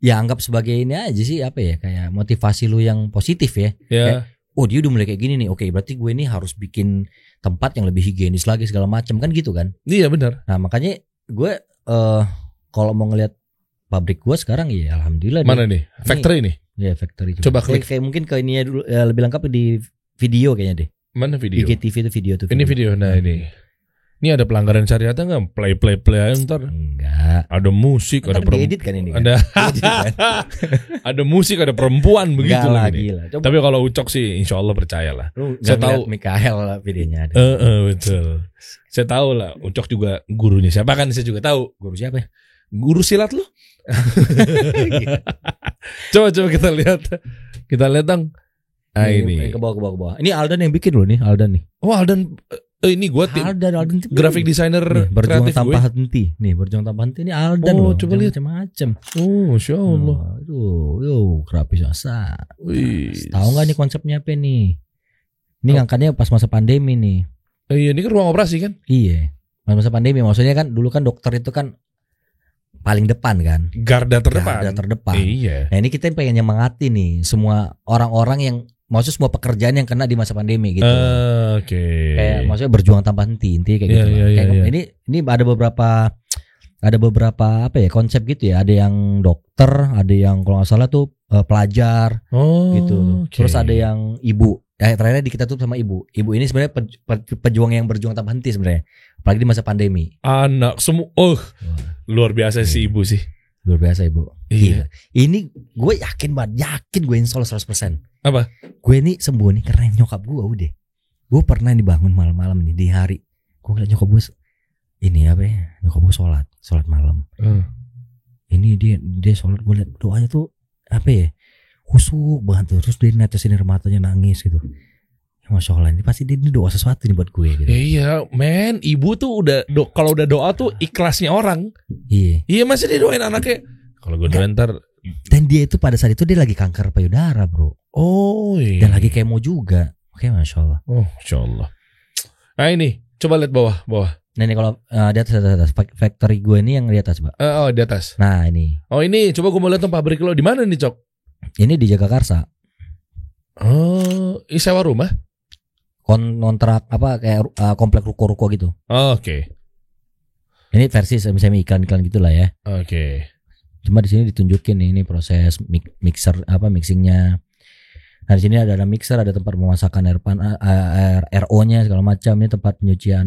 Speaker 2: ya anggap sebagai ini aja sih kayak motivasi lu yang positif ya. Kayak, dia udah mulai kayak gini nih, oke berarti gue ini harus bikin tempat yang lebih higienis lagi segala macam kan gitu kan?
Speaker 1: Iya benar.
Speaker 2: Nah makanya gue kalau mau ngelihat pabrik gue sekarang ya alhamdulillah.
Speaker 1: Mana nih? Factory nih?
Speaker 2: Ya factory.
Speaker 1: Coba klik.
Speaker 2: Kayak mungkin ke ininya dulu lebih lengkap di video kayaknya deh.
Speaker 1: Mana video?
Speaker 2: IGTV itu video tuh.
Speaker 1: Ini video. Nah ini ada pelanggaran syariat nggak? Play ntar.
Speaker 2: Enggak.
Speaker 1: Ada musik, ada
Speaker 2: edit kan ini. Kan?
Speaker 1: Ada musik, ada perempuan begitu lah ini.
Speaker 2: Coba.
Speaker 1: Tapi kalau Ucok sih insya Allah percayalah.
Speaker 2: Saya tahu Mikael videonya ada.
Speaker 1: Betul. Saya tahu lah, Ucok juga gurunya siapa kan, saya juga tahu.
Speaker 2: Guru siapa ya?
Speaker 1: Guru silat lu. Coba kita lihat. Kita lihat dong. Ini.
Speaker 2: Ke bawah. Ini Aldan yang bikin loh nih, Aldan nih.
Speaker 1: Oh, Aldan ini gue
Speaker 2: Aldan
Speaker 1: graphic designer
Speaker 2: berjuang tanpa henti. Nih, berjuang tanpa henti ini Aldan loh.
Speaker 1: Coba lihat
Speaker 2: macam-macam.
Speaker 1: Oh, Masya Allah.
Speaker 2: Aduh, grafis asa. Tahu nggak nih konsepnya apa nih? Ini ngangkatnya pas masa pandemi nih.
Speaker 1: Iya, ini kan ruang operasi kan?
Speaker 2: Iya, masa pandemi. Maksudnya kan dulu kan dokter itu kan paling depan kan,
Speaker 1: garda terdepan. Iya.
Speaker 2: Nah ini kita pengen nyemangati nih semua orang-orang yang maksudnya semua pekerjaan yang kena di masa pandemi gitu. Kayak maksudnya berjuang tanpa henti kayak gitu. Ini ada beberapa konsep gitu ya. Ada yang dokter, ada yang kalau nggak salah tuh pelajar gitu. Terus ada yang ibu. Terakhir di kita tuh sama ibu. Ibu ini sebenarnya pejuang yang berjuang tanpa henti sebenarnya. Apalagi di masa pandemi.
Speaker 1: Anak semua. Luar biasa sih ibu sih.
Speaker 2: Luar biasa ibu.
Speaker 1: Iya.
Speaker 2: Ini gue yakin gue install 100%.
Speaker 1: Apa?
Speaker 2: Gue ini sembuh nih karena nyokap gue udah. Gue pernah dibangun malam-malam nih di hari. Gue ngeliat nyokap gue nyokap gue sholat malam. Ini dia sholat, gue liat doanya tuh khusyuk banget tuh. Terus dia netesin air matanya nangis gitu. Masya Allah, ini pasti ini doa sesuatu nih buat gue gitu.
Speaker 1: Iya men, ibu tuh udah kalau udah doa tuh ikhlasnya orang. Iya masih dia doain anaknya. Kalau gue doain ntar.
Speaker 2: Dan dia itu pada saat itu dia lagi kanker payudara bro.
Speaker 1: Oh iya.
Speaker 2: Dan lagi kemo juga. Oke, Masya Allah.
Speaker 1: Oh Masya Allah. Nah ini coba lihat bawah.
Speaker 2: Nah ini kalau di atas factory gue ini yang di atas pak.
Speaker 1: Di atas.
Speaker 2: Nah ini.
Speaker 1: Oh ini coba gue mau lihat tuh pabrik lo di mana nih Cok?
Speaker 2: Ini di Jagakarsa.
Speaker 1: Ini sewa rumah?
Speaker 2: Kontrak kayak komplek ruko-ruko gitu.
Speaker 1: Oke.
Speaker 2: Ini versi semi iklan-iklan gitulah ya.
Speaker 1: Oke.
Speaker 2: Cuma di sini ditunjukin ini proses mixingnya. Nah di sini ada mixer, ada tempat pemasakan air RO-nya segala macam. Ini tempat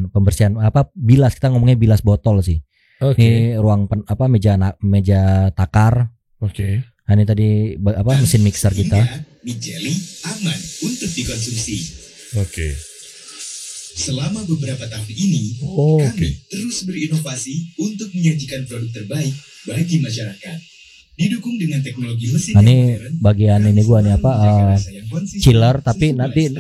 Speaker 2: pembersihan bilas, kita ngomongnya bilas botol sih. Ini ruang meja takar.
Speaker 1: Oke.
Speaker 2: Nah ini tadi mesin mixer kita.
Speaker 4: Mie Jelly aman untuk dikonsumsi.
Speaker 1: Oke.
Speaker 4: Selama beberapa tahun ini, kami terus berinovasi untuk menyajikan produk terbaik bagi masyarakat. Didukung dengan teknologi mesin.
Speaker 2: Nah, ini bagian ini gua nih chiller, tapi nanti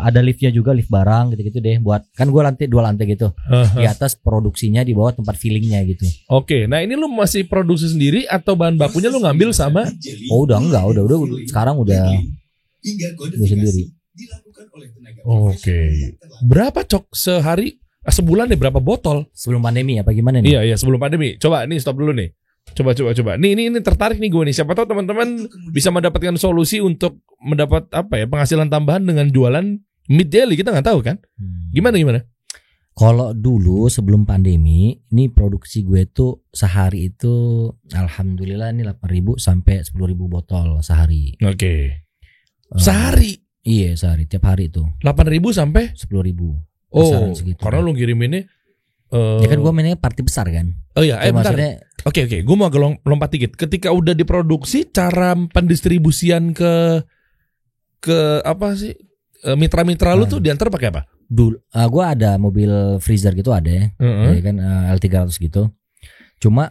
Speaker 2: ada liftnya juga, lift barang gitu-gitu deh. Buat kan gua dua lantai gitu. Di atas produksinya, di bawah tempat fillingnya gitu.
Speaker 1: Oke, nah ini lu masih produksi sendiri atau bahan bakunya lu ngambil sama?
Speaker 2: Oh udah enggak, udah sekarang udah gue sendiri.
Speaker 1: Oke. Berapa Cok sehari? Sebulan deh berapa botol?
Speaker 2: Sebelum pandemi apa gimana nih?
Speaker 1: Iya sebelum pandemi. Coba ini stop dulu nih. Coba. Ini tertarik nih gue nih. Siapa tahu teman-teman bisa mendapatkan solusi untuk mendapat penghasilan tambahan dengan jualan meat jelly. Kita nggak tahu kan? Gimana?
Speaker 2: Kalau dulu sebelum pandemi, ini produksi gue tuh sehari itu alhamdulillah ini 8.000 sampai 10.000 botol sehari.
Speaker 1: Oke. Sehari?
Speaker 2: Iya, sehari, tiap hari itu.
Speaker 1: 8.000 sampai
Speaker 2: 10.000.
Speaker 1: Oh, karena lu ngiriminnya
Speaker 2: ya kan gue mainnya party besar kan.
Speaker 1: Oh iya, bentar.
Speaker 2: Maksudnya,
Speaker 1: Oke, gue mau lompat dikit. Ketika udah diproduksi, cara pendistribusian ke apa sih? Mitra-mitra lu tuh diantar pakai apa?
Speaker 2: Dulu gue ada mobil freezer gitu ada ya, ya kan L300 gitu. Cuma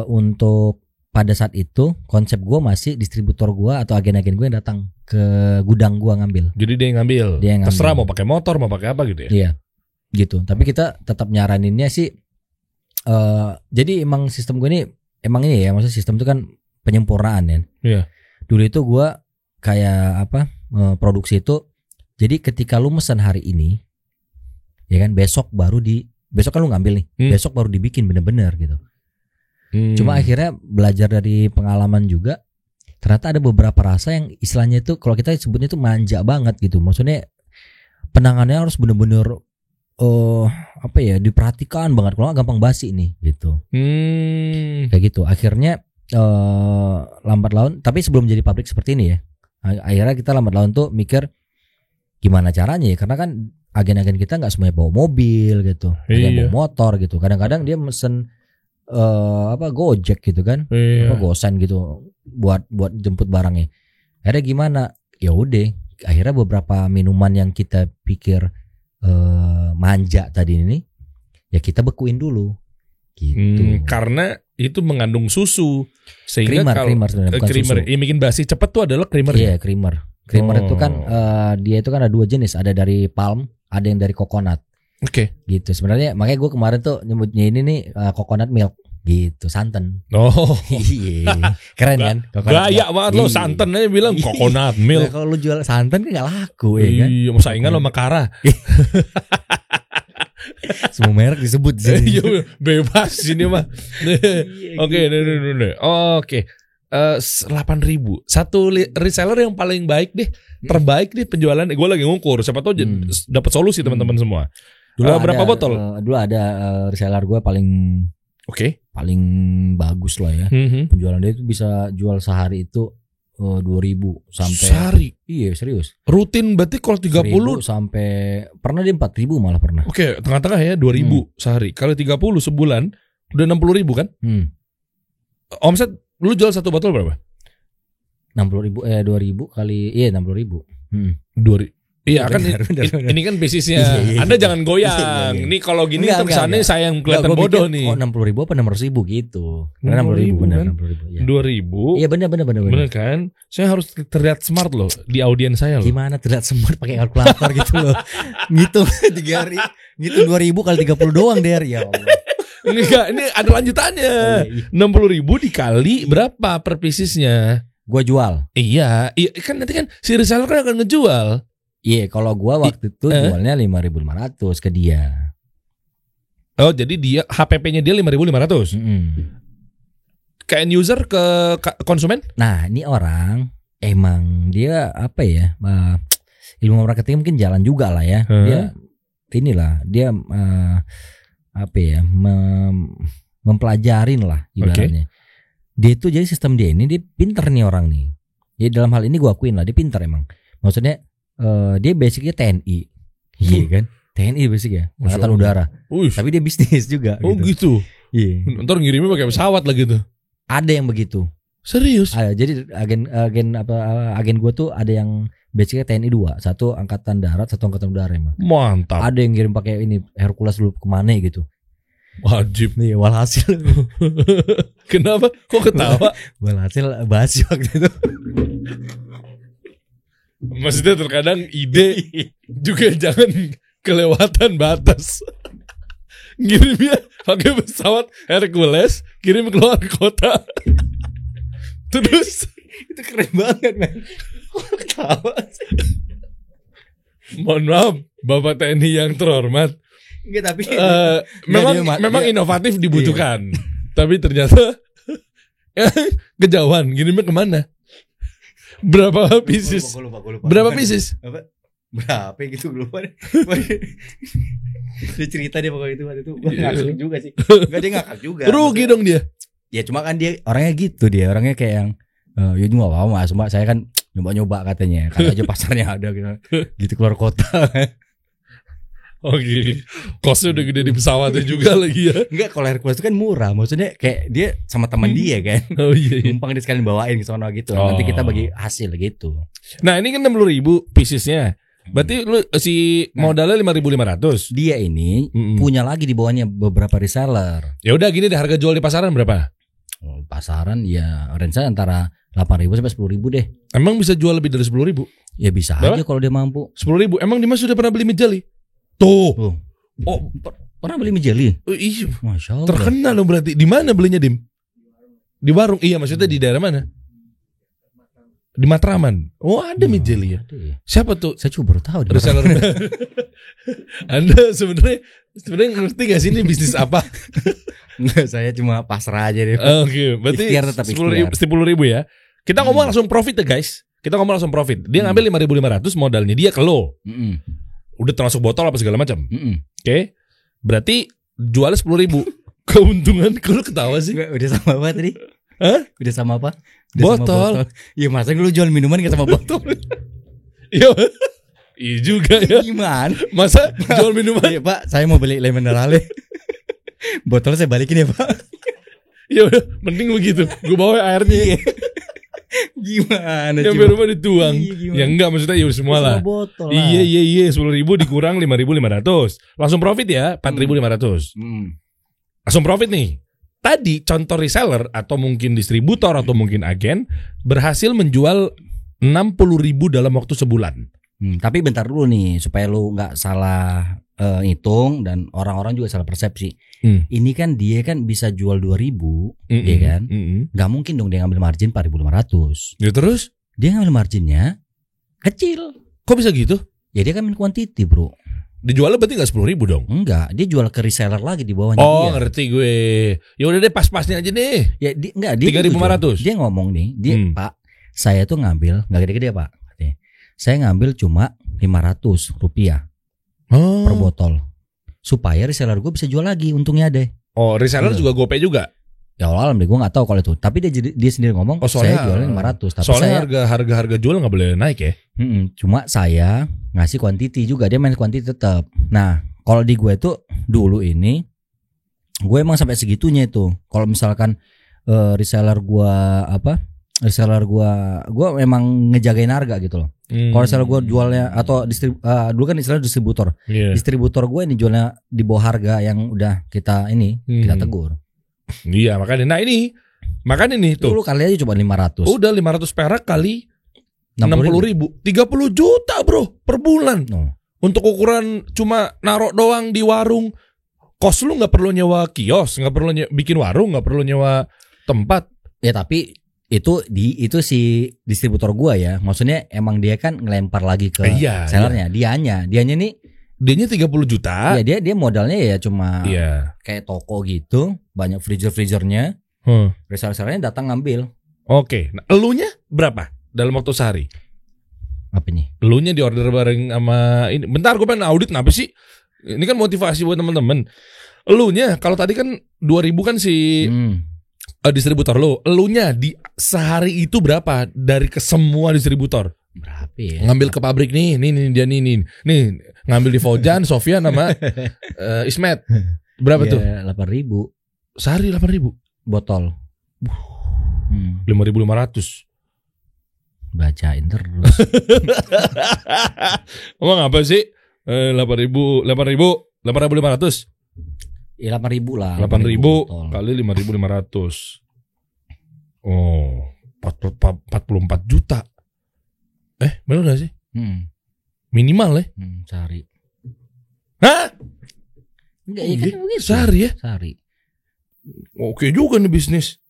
Speaker 2: untuk pada saat itu konsep gue masih distributor gue atau agen-agen gue yang datang ke gudang gue ngambil.
Speaker 1: Jadi dia yang ngambil. Terserah mau pakai motor mau pakai apa gitu ya?
Speaker 2: Iya, gitu. Tapi kita tetap nyaraninnya sih. Jadi emang sistem gue ini emang ini ya, maksudnya sistem itu kan penyempurnaan ya.
Speaker 1: Iya.
Speaker 2: Dulu itu gue kayak produksi itu. Jadi ketika lu mesen hari ini, ya kan besok kan lu ngambil nih, besok baru dibikin bener-bener gitu. Cuma akhirnya belajar dari pengalaman juga, ternyata ada beberapa rasa yang istilahnya itu kalau kita sebutnya itu manja banget gitu. Maksudnya penanganannya harus bener-bener diperhatikan banget, kalau nggak gampang basi nih gitu. Kayak gitu. Akhirnya lambat laun, tapi sebelum jadi pabrik seperti ini ya, akhirnya kita lambat laun tuh mikir gimana caranya ya, karena kan agen-agen kita nggak semuanya bawa mobil gitu, ada yang bawa motor gitu. Kadang-kadang dia mesen Gojek gitu kan, Gosen gitu buat jemput barangnya. Akhirnya gimana? Ya udah, akhirnya beberapa minuman yang kita pikir manja tadi ini ya kita bekuin dulu gitu.
Speaker 1: Karena itu mengandung susu sehingga
Speaker 2: creamer
Speaker 1: yang bikin basi cepat tuh adalah creamer.
Speaker 2: Iya, creamer itu kan dia itu kan ada dua jenis, ada dari palm, ada yang dari coconut.
Speaker 1: Oke.
Speaker 2: Gitu. Sebenarnya makanya gue kemarin tuh nyebutnya ini nih coconut milk gitu, santan.
Speaker 1: Oh.
Speaker 2: Iya. Keren kan?
Speaker 1: Gaya banget lo, santan aja bilang coconut milk.
Speaker 2: Kalau lu jual santan kan gak laku ya kan?
Speaker 1: Iya, saingan lo sama Kara.
Speaker 2: Semua merek disebut sini.
Speaker 1: Bebas sini mah. Oke. 8.000 satu reseller yang paling baik deh, terbaik deh penjualan. Gue lagi ngukur, siapa tahu dapat solusi teman-teman semua.
Speaker 2: Dulu
Speaker 1: berapa botol?
Speaker 2: Dulu ada reseller gue paling paling bagus lah ya. Penjualan dia itu bisa jual sehari itu 2.000 sampai
Speaker 1: sehari.
Speaker 2: Iya, serius.
Speaker 1: Rutin berarti kalau 30
Speaker 2: sampai pernah dia 4.000 malah pernah.
Speaker 1: Oke, tengah-tengah ya 2.000 sehari. Kalau 30 sebulan udah 60.000 kan? Omset lu jual satu botol berapa?
Speaker 2: 60.000 2.000 kali 60.000.
Speaker 1: 2.000. Iya kan ini kan bisnisnya. Anda jangan goyang. Ini kalau gini kesannya saya yang kelihatan bodoh nih.
Speaker 2: Oh 60.000 apa 600.000 gitu. 60.000 benar 60.000 ya.
Speaker 1: 2.000.
Speaker 2: Iya benar.
Speaker 1: Benar kan? Saya harus terlihat smart loh di audiens saya loh.
Speaker 2: Gimana terlihat smart pakai kalkulator gitu loh. Ngitung 3 hari. Ngitung 2.000 kali 30 doang Der, ya Allah.
Speaker 1: Ini ada lanjutannya. 60.000 dikali berapa per piecesnya?
Speaker 2: Gua jual.
Speaker 1: Iya kan nanti kan si reseller kan akan ngejual.
Speaker 2: Iya, kalau gua waktu itu jualnya 5.500 ke dia.
Speaker 1: Oh, jadi dia HPP-nya dia 5.500. Ke end user ke konsumen?
Speaker 2: Nah, ini orang emang dia apa ya? Ilmu marketing mungkin jalan juga lah ya. Dia apa ya? Mempelajarin lah ibaratnya. Dia itu jadi sistem dia ini dia pinter nih orang nih. Jadi dalam hal ini gua akuin lah dia pinter emang. Maksudnya dia basicnya TNI, iya kan? TNI basic ya, Angkatan Udara. Tapi dia bisnis juga.
Speaker 1: Oh gitu.
Speaker 2: Iya.
Speaker 1: Ntar ngirimnya pakai pesawat lah gitu.
Speaker 2: Ada yang begitu.
Speaker 1: Serius?
Speaker 2: Ada. Jadi agen gue tuh ada yang basicnya TNI 2, satu Angkatan Darat, satu Angkatan Udara emang.
Speaker 1: Mantap.
Speaker 2: Ada yang ngirim pakai ini Hercules dulu kemana gitu.
Speaker 1: Wajib.
Speaker 2: Nih walhasil.
Speaker 1: Kenapa? Kok ketawa?
Speaker 2: Walhasil basi waktu itu.
Speaker 1: Maksudnya terkadang ide juga jangan kelewatan batas. Ngirimnya pakai pesawat Hercules, kirim keluar kota. Terus
Speaker 2: itu keren banget men. Ketawa.
Speaker 1: Mohon maaf Bapak TNI yang terhormat.
Speaker 2: Enggak tapi
Speaker 1: memang inovatif dibutuhkan. Tapi ternyata Kejauhan, ngirimnya kemana? Berapa pieces?
Speaker 2: Gua lupa.
Speaker 1: Berapa pieces?
Speaker 2: Berapa gitu gue lupa. Dia cerita dia pokoknya itu waktu itu. Gue ngakak juga sih. Enggak, dia ngakak juga.
Speaker 1: Rugi dong dia.
Speaker 2: Ya cuma kan dia orangnya gitu, orangnya kayak yang ya juga gak apa-apa, cuma saya kan nyoba-nyoba katanya. Kalau aja pasarnya ada gitu keluar kota.
Speaker 1: Oke. Kosnya udah gede di pesawatnya juga lagi ya.
Speaker 2: Enggak, kalau Hercules itu kan murah. Maksudnya kayak dia sama teman dia kan.
Speaker 1: Oh iya.
Speaker 2: Numpang dia sekalian bawain ke sono gitu. Nanti kita bagi hasil gitu.
Speaker 1: Nah, ini kan 60.000 piecesnya. Berarti lu si modalnya 5.500.
Speaker 2: Dia ini punya lagi di bawahnya beberapa reseller.
Speaker 1: Ya udah gini deh, harga jual di pasaran berapa?
Speaker 2: Pasaran ya range antara 8.000 sampai 10.000 deh.
Speaker 1: Emang bisa jual lebih dari 10.000?
Speaker 2: Ya bisa aja kalau dia mampu.
Speaker 1: 10.000. Emang Dimas sudah pernah beli Mijali? Tuh.
Speaker 2: Oh, pernah beli Mijali?
Speaker 1: Iya.
Speaker 2: Masya Allah.
Speaker 1: Terkenal dong berarti. Di mana belinya, Dim? Di warung. Iya, maksudnya di daerah mana? Di Matraman. Oh, ada Mijali ya. Siapa tuh?
Speaker 2: Saya juga baru tahu.
Speaker 1: Reseller. Anda sebenarnya ngerti gak sih ini bisnis apa?
Speaker 2: Nggak, saya cuma pasrah aja deh.
Speaker 1: Oke, berarti 10.000 ya. Kita ngomong langsung profit ya guys. Kita ngomong langsung profit. Dia ngambil 5.500 modalnya dia ke lo. Udah termasuk botol apa segala macam. Oke. Berarti jualnya 10.000. Keuntungan kalau ketawa sih.
Speaker 2: Udah sama apa tadi?
Speaker 1: Hah?
Speaker 2: Udah sama apa?
Speaker 1: Botol.
Speaker 2: Iya, masa lu jual minuman gak sama botol?
Speaker 1: Iya juga ya.
Speaker 2: Gimana?
Speaker 1: Masa jual minuman?
Speaker 2: Iya, Pak, saya mau beli lemon minerale. Botol saya balikin ya, Pak.
Speaker 1: Ya udah, mending begitu. Gue bawa airnya.
Speaker 2: Gimana?
Speaker 1: Yang rumah dituang. Ya enggak, maksudnya ya semua lah. Iya, 10.000 dikurang 5.500. Langsung profit ya, 4.500. Langsung profit nih. Tadi contoh reseller atau mungkin distributor atau mungkin agen berhasil menjual 60.000 dalam waktu sebulan.
Speaker 2: Tapi bentar dulu nih supaya lu nggak salah hitung dan orang-orang juga salah persepsi. Ini kan dia kan bisa jual 2.000, ya kan? Nggak mungkin dong dia ngambil margin 4.500.
Speaker 1: Ya terus?
Speaker 2: Dia ngambil marginnya kecil.
Speaker 1: Kok bisa gitu?
Speaker 2: Ya dia kan main quantity, bro.
Speaker 1: Dijualnya berarti nggak 10.000 dong?
Speaker 2: Enggak, dia jual ke reseller lagi di bawahnya.
Speaker 1: Oh, ngerti gue. Ya udah deh, pas-pasnya aja deh.
Speaker 2: Ya enggak, dia
Speaker 1: 3.500.
Speaker 2: Dia ngomong nih, Pak, saya tuh ngambil nggak gede-gede Pak. Saya ngambil cuma 500 rupiah per botol supaya reseller gue bisa jual lagi, untungnya deh.
Speaker 1: Oh, reseller juga GoPay juga?
Speaker 2: Ya alhamdulillah gue nggak tahu kalau itu. Tapi dia sendiri ngomong, saya jualnya 500. Tapi
Speaker 1: soalnya harga jual nggak boleh naik ya?
Speaker 2: Cuma saya ngasih quantity juga, dia main quantity tetap. Nah, kalau di gue tuh dulu ini, gue emang sampai segitunya itu. Kalau misalkan reseller gue memang ngejagain harga gitu loh. Kalau reseller gue jualnya atau dulu kan istilahnya distributor. Distributor gue ini jualnya di bawah harga yang udah kita tegur.
Speaker 1: Iya, makanya makanya nih tuh.
Speaker 2: Dulu kali aja coba 500.
Speaker 1: Udah 500 perak kali 60.000. 30 juta bro per bulan. Untuk ukuran cuma narok doang di warung. Kos lu gak perlu nyewa kios, gak perlu bikin warung, gak perlu nyewa tempat.
Speaker 2: Ya tapi itu si distributor gua ya. Maksudnya emang dia kan ngelempar lagi ke sellernya. Dianya nih.
Speaker 1: Dianya 30 juta.
Speaker 2: Ya dia modalnya ya cuma kayak toko gitu, banyak freezer-freezernya. Reseller-sellernya datang ngambil.
Speaker 1: Oke. Nah, elunya berapa dalam waktu sehari?
Speaker 2: Apa nih?
Speaker 1: Elunya di order bareng sama ini. Bentar, gue pengen audit kenapa sih? Ini kan motivasi buat teman-teman. Elunya kalau tadi kan 2.000 kan si distributor lo. Elunya di sehari itu berapa dari ke semua distributor?
Speaker 2: Berapa ya?
Speaker 1: Ngambil ke pabrik nih dia nih ngambil di Fojan, Sofyan sama Ismet. Berapa tuh?
Speaker 2: 8.000.
Speaker 1: Sehari 8.000
Speaker 2: botol.
Speaker 1: 5.500.
Speaker 2: Bacain terus.
Speaker 1: Emang apa sih? 8.500.
Speaker 2: Ya 8.000 lah.
Speaker 1: 8.000 kali 5.500. Oh, 44 juta. Benar gak sih? Minimal ya?
Speaker 2: Sehari.
Speaker 1: Hah?
Speaker 2: Enggak, ya kan begitu.
Speaker 1: Sehari ya?
Speaker 2: Sehari.
Speaker 1: Oke juga nih bisnis.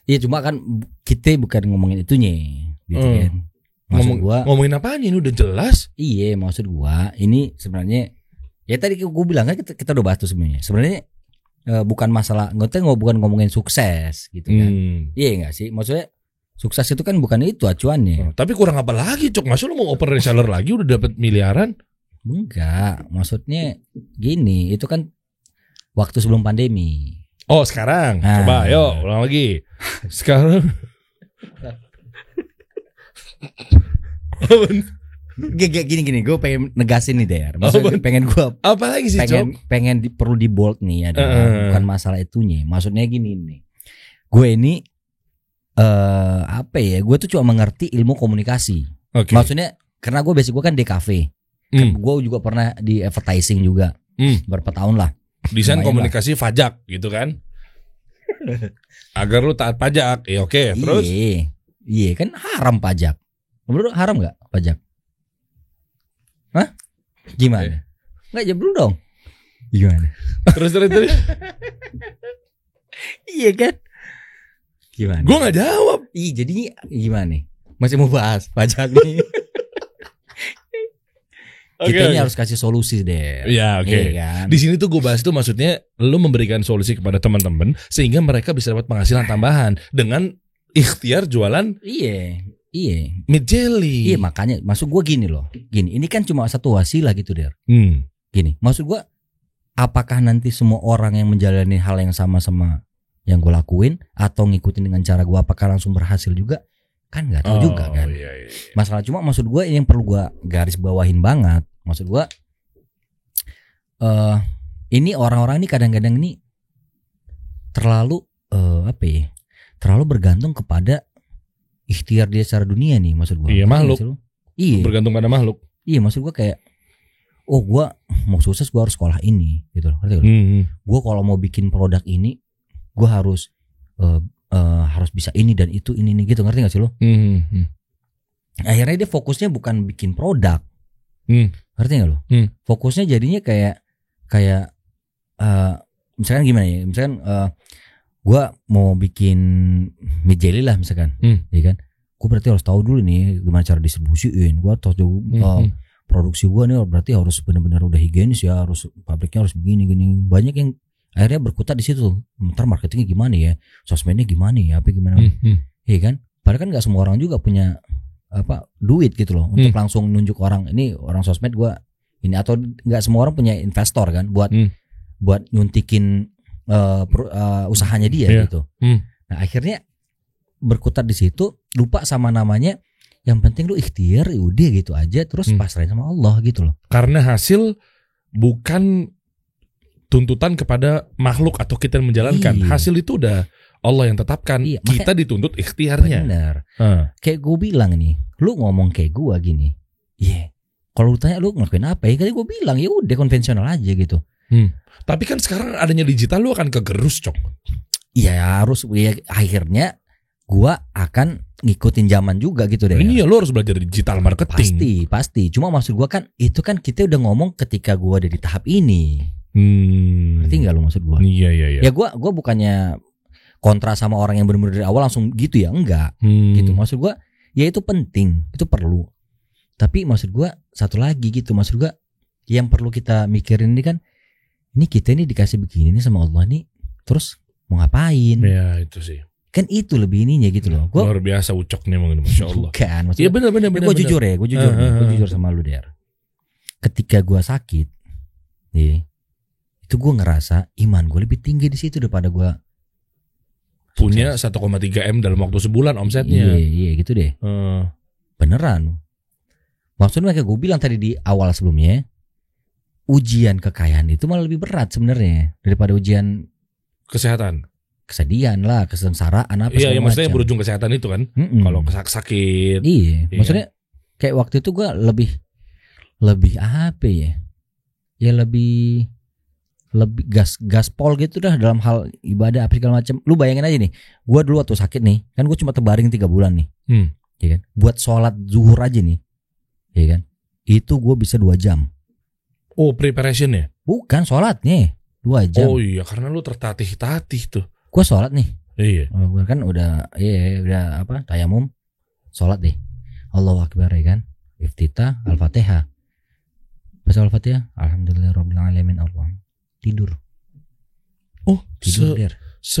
Speaker 2: Iya cuma kan kita bukan ngomongin itunya gitu kan. Maksud
Speaker 1: ngomongin apaan ini udah jelas.
Speaker 2: Iya maksud gua ini sebenarnya ya tadi gua bilang kan kita udah bahas tuh sebenarnya. Sebenarnya bukan masalah, bukan ngomongin sukses gitu kan. Iya enggak sih? Maksudnya sukses itu kan bukan itu acuannya.
Speaker 1: Tapi kurang apa lagi, Cok? Masa lu mau open reseller lagi udah dapat miliaran?
Speaker 2: Enggak, maksudnya gini, itu kan waktu sebelum pandemi.
Speaker 1: Oh, sekarang. Coba ayo ulang lagi. Sekarang.
Speaker 2: Gini, gue pengen negasin nih Der. Maksudnya pengen gue
Speaker 1: apa lagi sih,
Speaker 2: pengen perlu di bold nih ya, bukan masalah itunya. Maksudnya gini nih, gue ini apa ya? Gue tuh cuma mengerti ilmu komunikasi. Maksudnya karena gue basic gue kan DKV, gue juga pernah di advertising juga, berapa tahun lah.
Speaker 1: Desain komunikasi lah. Pajak gitu kan? Agar lu taat pajak, ya oke. Terus?
Speaker 2: Iya kan haram pajak. Menurut haram nggak pajak? Hah? Gimana? Nggak jawab dulu dong. Gimana?
Speaker 1: Terus.
Speaker 2: Iya kan? Gimana?
Speaker 1: Gue nggak jawab.
Speaker 2: Iya jadinya gimana nih? Masih mau bahas pajak nih? Kita ini harus kasih solusi deh.
Speaker 1: Ya oke. Kan? Di sini tuh gue bahas tuh maksudnya lu memberikan solusi kepada teman-teman sehingga mereka bisa dapat penghasilan tambahan dengan ikhtiar jualan. Iya. Mid jelly.
Speaker 2: Iya makanya maksud gue gini loh. Gini, ini kan cuma satu wasilah gitu Der. Gini, maksud gue apakah nanti semua orang yang menjalani hal yang sama yang gue lakuin atau ngikutin dengan cara gue apakah langsung berhasil juga? Kan nggak tahu juga kan.
Speaker 1: Iya.
Speaker 2: Masalah cuma maksud gue ini yang perlu gue garis bawahin banget. Maksud gue ini orang-orang ini kadang-kadang ini terlalu terlalu bergantung kepada ikhtiar dia secara dunia nih, maksud gue.
Speaker 1: Iya, makhluk. Iya. Bergantung pada makhluk.
Speaker 2: Iya, maksud gue kayak gue mau sukses gue harus sekolah ini gitu loh. Gue kalau mau bikin produk ini gue harus bisa ini dan itu ini gitu, ngerti gak sih lo? Akhirnya dia fokusnya bukan bikin produk, ngerti gak lo? Fokusnya jadinya kayak misalkan gimana ya? Misalkan gue mau bikin mid jelly lah misalkan, ya kan? Gue berarti harus tahu dulu nih gimana cara distribusiin. Gue tahu produksi gue nih berarti harus benar-benar udah higienis ya, harus pabriknya harus begini. Banyak yang akhirnya berkutat di situ. Ntar marketingnya gimana ya, sosmednya gimana ya, gimana? Iya kan? Padahal kan nggak semua orang juga punya duit gitu loh untuk langsung nunjuk orang ini orang sosmed gue ini, atau nggak semua orang punya investor kan buat nyuntikin usahanya dia gitu. Nah akhirnya berkutat di situ, lupa sama namanya. Yang penting lu ikhtiar, udah gitu aja, terus pasrahin sama Allah gitu loh.
Speaker 1: Karena hasil bukan tuntutan kepada makhluk atau kita yang menjalankan. Hasil itu udah Allah yang tetapkan. Kita dituntut ikhtiarnya.
Speaker 2: Benar. Kayak gue bilang nih, lu ngomong kayak gue gini. Kalau lu tanya lu ngelakuin apa ya, kayak gue bilang ya udah konvensional aja gitu.
Speaker 1: Tapi kan sekarang adanya digital, lu akan kegerus, Cok.
Speaker 2: Iya harus. Ya, akhirnya gua akan ngikutin zaman juga gitu deh.
Speaker 1: Ini ya lu harus belajar digital marketing.
Speaker 2: Pasti. Cuma maksud gua kan itu kan kita udah ngomong ketika gua ada di tahap ini. Ngerti nggak lu maksud gua?
Speaker 1: Iya.
Speaker 2: Ya gua bukannya kontra sama orang yang benar-benar dari awal langsung gitu ya, enggak. Gitu maksud gua. Ya itu penting, itu perlu. Tapi maksud gua satu lagi gitu, maksud gua yang perlu kita mikirin ini kan, ini kita ini dikasih begini nih sama Allah nih, terus mau ngapain?
Speaker 1: Ya itu sih.
Speaker 2: Kan itu lebih ininya gitu loh. Gua
Speaker 1: luar biasa ucok nih mungkin, Masya Allah.
Speaker 2: Bukan,
Speaker 1: iya benar.
Speaker 2: Gue jujur sama lu Der. Ketika gue sakit, itu gue ngerasa iman gue lebih tinggi di situ daripada gue
Speaker 1: punya 1,3 M dalam waktu sebulan omsetnya.
Speaker 2: Iya gitu deh. Beneran. Maksudnya kayak gue bilang tadi di awal sebelumnya, ujian kekayaan itu malah lebih berat sebenarnya daripada ujian
Speaker 1: kesehatan.
Speaker 2: Kesedihan lah, kesengsaraan apa
Speaker 1: segala macam. Iya, maksudnya berujung kesehatan itu kan. Kalau sakit.
Speaker 2: Iya, maksudnya kayak waktu itu gue lebih apa ya? Ya lebih gaspol gitu dah dalam hal ibadah apa segala macam. Lu bayangin aja nih, gue dulu waktu sakit nih, kan gue cuma terbaring 3 bulan nih. Ya kan? Buat sholat zuhur aja nih. Ya kan? Itu gue bisa 2 jam.
Speaker 1: Oh, preparation ya?
Speaker 2: Bukan, sholatnya 2 jam.
Speaker 1: Oh iya, karena lu tertatih-tatih tuh.
Speaker 2: Gue sholat nih.
Speaker 1: Iya.
Speaker 2: Gue kan udah tayamum, sholat deh. Allahu Akbar ya kan. Iftitah, Al-Fatihah. Baca Al-Fatihah, Alhamdulillahirabbil alamin, Allah. Tidur.
Speaker 1: Oh,
Speaker 2: Tidur.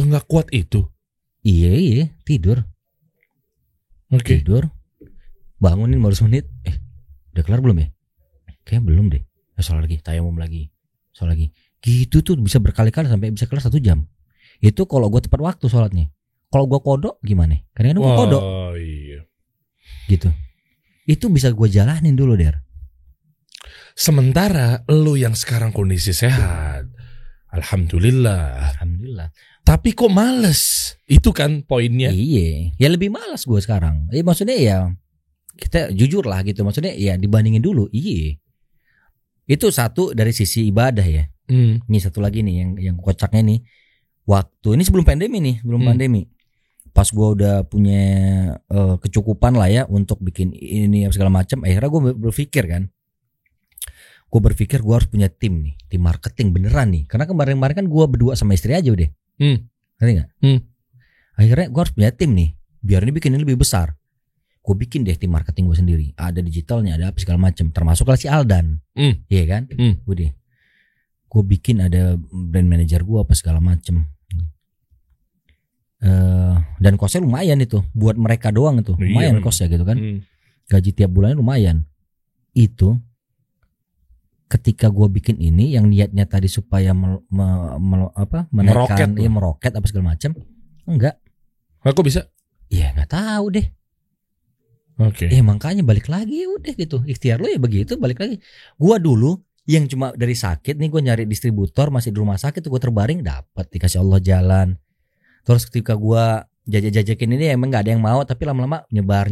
Speaker 1: Nggak kuat itu.
Speaker 2: Iya, tidur.
Speaker 1: Oke.
Speaker 2: Tidur. Bangunin baru semenit. Udah kelar belum ya? Kayaknya belum deh. Sholat lagi, tayamum lagi. Sholat lagi. Gitu tuh bisa berkali-kali sampai bisa kelar 1 jam. Itu kalau gue tepat waktu sholatnya. Kalau gue kodok gimana? Kadang-kadang gue kodok.
Speaker 1: Oh iya.
Speaker 2: Gitu. Itu bisa gue jalanin dulu, Der.
Speaker 1: Sementara lu yang sekarang kondisi sehat, alhamdulillah. Tapi kok males? Itu kan poinnya.
Speaker 2: Iya, ya lebih malas gue sekarang. Maksudnya ya kita jujur lah gitu. Maksudnya ya dibandingin dulu. Iya. Itu satu dari sisi ibadah ya. Ini satu lagi nih yang kocaknya nih. Waktu ini sebelum pandemi nih, pandemi. Pas gue udah punya kecukupan lah ya untuk bikin ini segala macam. Akhirnya gue berpikir kan. Gue berpikir gue harus punya tim nih, tim marketing beneran nih. Karena kemarin-kemarin kan gue berdua sama istri aja udah. Ngerti gak? Akhirnya gue harus punya tim nih, biar ini bikin ini lebih besar. Gue bikin deh tim marketing gue sendiri. Ada digitalnya, ada apa segala macam. Termasuklah si Aldan, iya kan? Udah. Gue bikin ada brand manager gue apa segala macam. Dan kosnya lumayan itu, buat mereka doang itu. Lumayan kosnya gitu kan. Gaji tiap bulannya lumayan. Itu ketika gue bikin ini yang niatnya tadi supaya menaikkan meroket apa segala macam, enggak.
Speaker 1: Kok bisa?
Speaker 2: Ya nggak tahu deh.
Speaker 1: Oke.
Speaker 2: Makanya balik lagi udah gitu. Ikhtiar lo ya begitu, balik lagi. Gue dulu yang cuma dari sakit nih, gue nyari distributor masih di rumah sakit, gue terbaring dapat dikasih Allah jalan. Terus ketika gue jajakin ini emang nggak ada yang mau, tapi lama-lama nyebar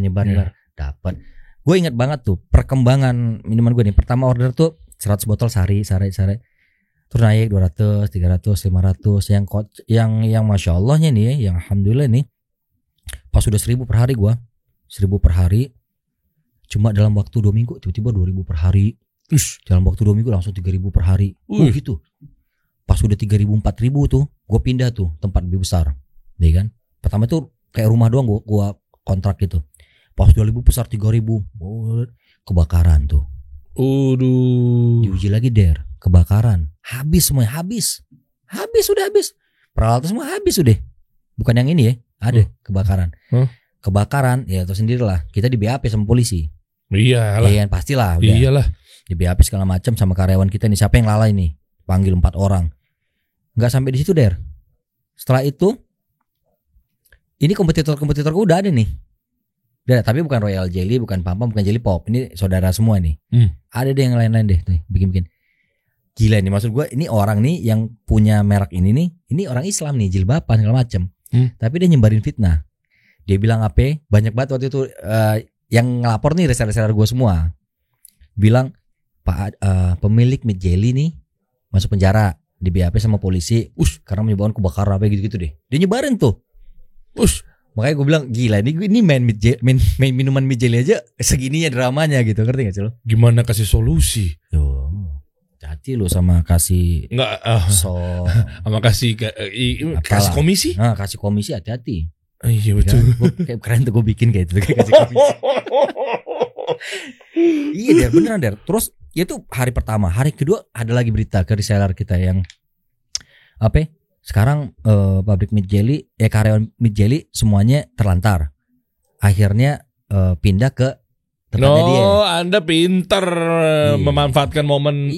Speaker 2: dapat. Gue ingat banget tuh perkembangan minuman gue nih. Pertama order tuh 100 botol sehari. Terus naik 200, 300, 500. Yang Masya Allahnya nih ya, yang Alhamdulillah nih. Pas udah 1000 per hari gue. 1000 per hari. Cuma dalam waktu 2 minggu tiba-tiba 2000 per hari. Dalam waktu 2 minggu langsung 3000 per hari. Gitu. Pas udah 3000, 4000 tuh gue pindah tuh tempat lebih besar. Ya kan? Pertama tuh kayak rumah doang gue kontrak gitu. Pas 2000 besar 3000. Kebakaran tuh. Diuji lagi Der, kebakaran. Habis semuanya, habis udah habis. Peralatan semua habis udah. Bukan yang ini ya, ada kebakaran. Kebakaran ya tahu sendirilah. Kita di BAP sama polisi.
Speaker 1: Iyalah.
Speaker 2: Iya pastilah. Udah.
Speaker 1: Iyalah.
Speaker 2: Di BAP segala macam sama karyawan kita nih. Siapa yang lalai nih? Panggil 4 orang. Nggak sampai di situ Der. Setelah itu, ini kompetitor udah ada nih. Udah, tapi bukan Royal Jelly, bukan Pampam, bukan Jelly Pop. Ini saudara semua nih. Ada deh yang lain-lain deh tuh, bikin-bikin. Gila nih, maksud gue ini orang nih yang punya merek ini nih. Ini orang Islam nih, jilbaban segala macam. Tapi dia nyebarin fitnah. Dia bilang apa? Banyak banget waktu itu yang ngelapor nih reseller-reseller gue semua. Bilang Pak pemilik Mid Jelly nih masuk penjara di BAP sama polisi. Karena menyebabkan kebakaran apa gitu-gitu deh. Dia nyebarin tuh. Makanya gue bilang gila ini main minuman Mid Jelly aja segininya dramanya gitu, ngerti gak sih lo?
Speaker 1: Gimana kasih solusi?
Speaker 2: Yo, hati lo sama kasih
Speaker 1: sama kasih komisi?
Speaker 2: Nah, kasih komisi hati-hati.
Speaker 1: Iya betul.
Speaker 2: Kayak keren tuh gue bikin kayak itu kayak kasih komisi. Iya Der, beneran Der. Terus itu hari pertama, hari kedua ada lagi berita ke reseller kita yang apa? Sekarang pabrik Mid Jelly, karyawan Mid Jelly semuanya terlantar. Akhirnya pindah ke tempatnya dia.
Speaker 1: Anda pintar memanfaatkan momen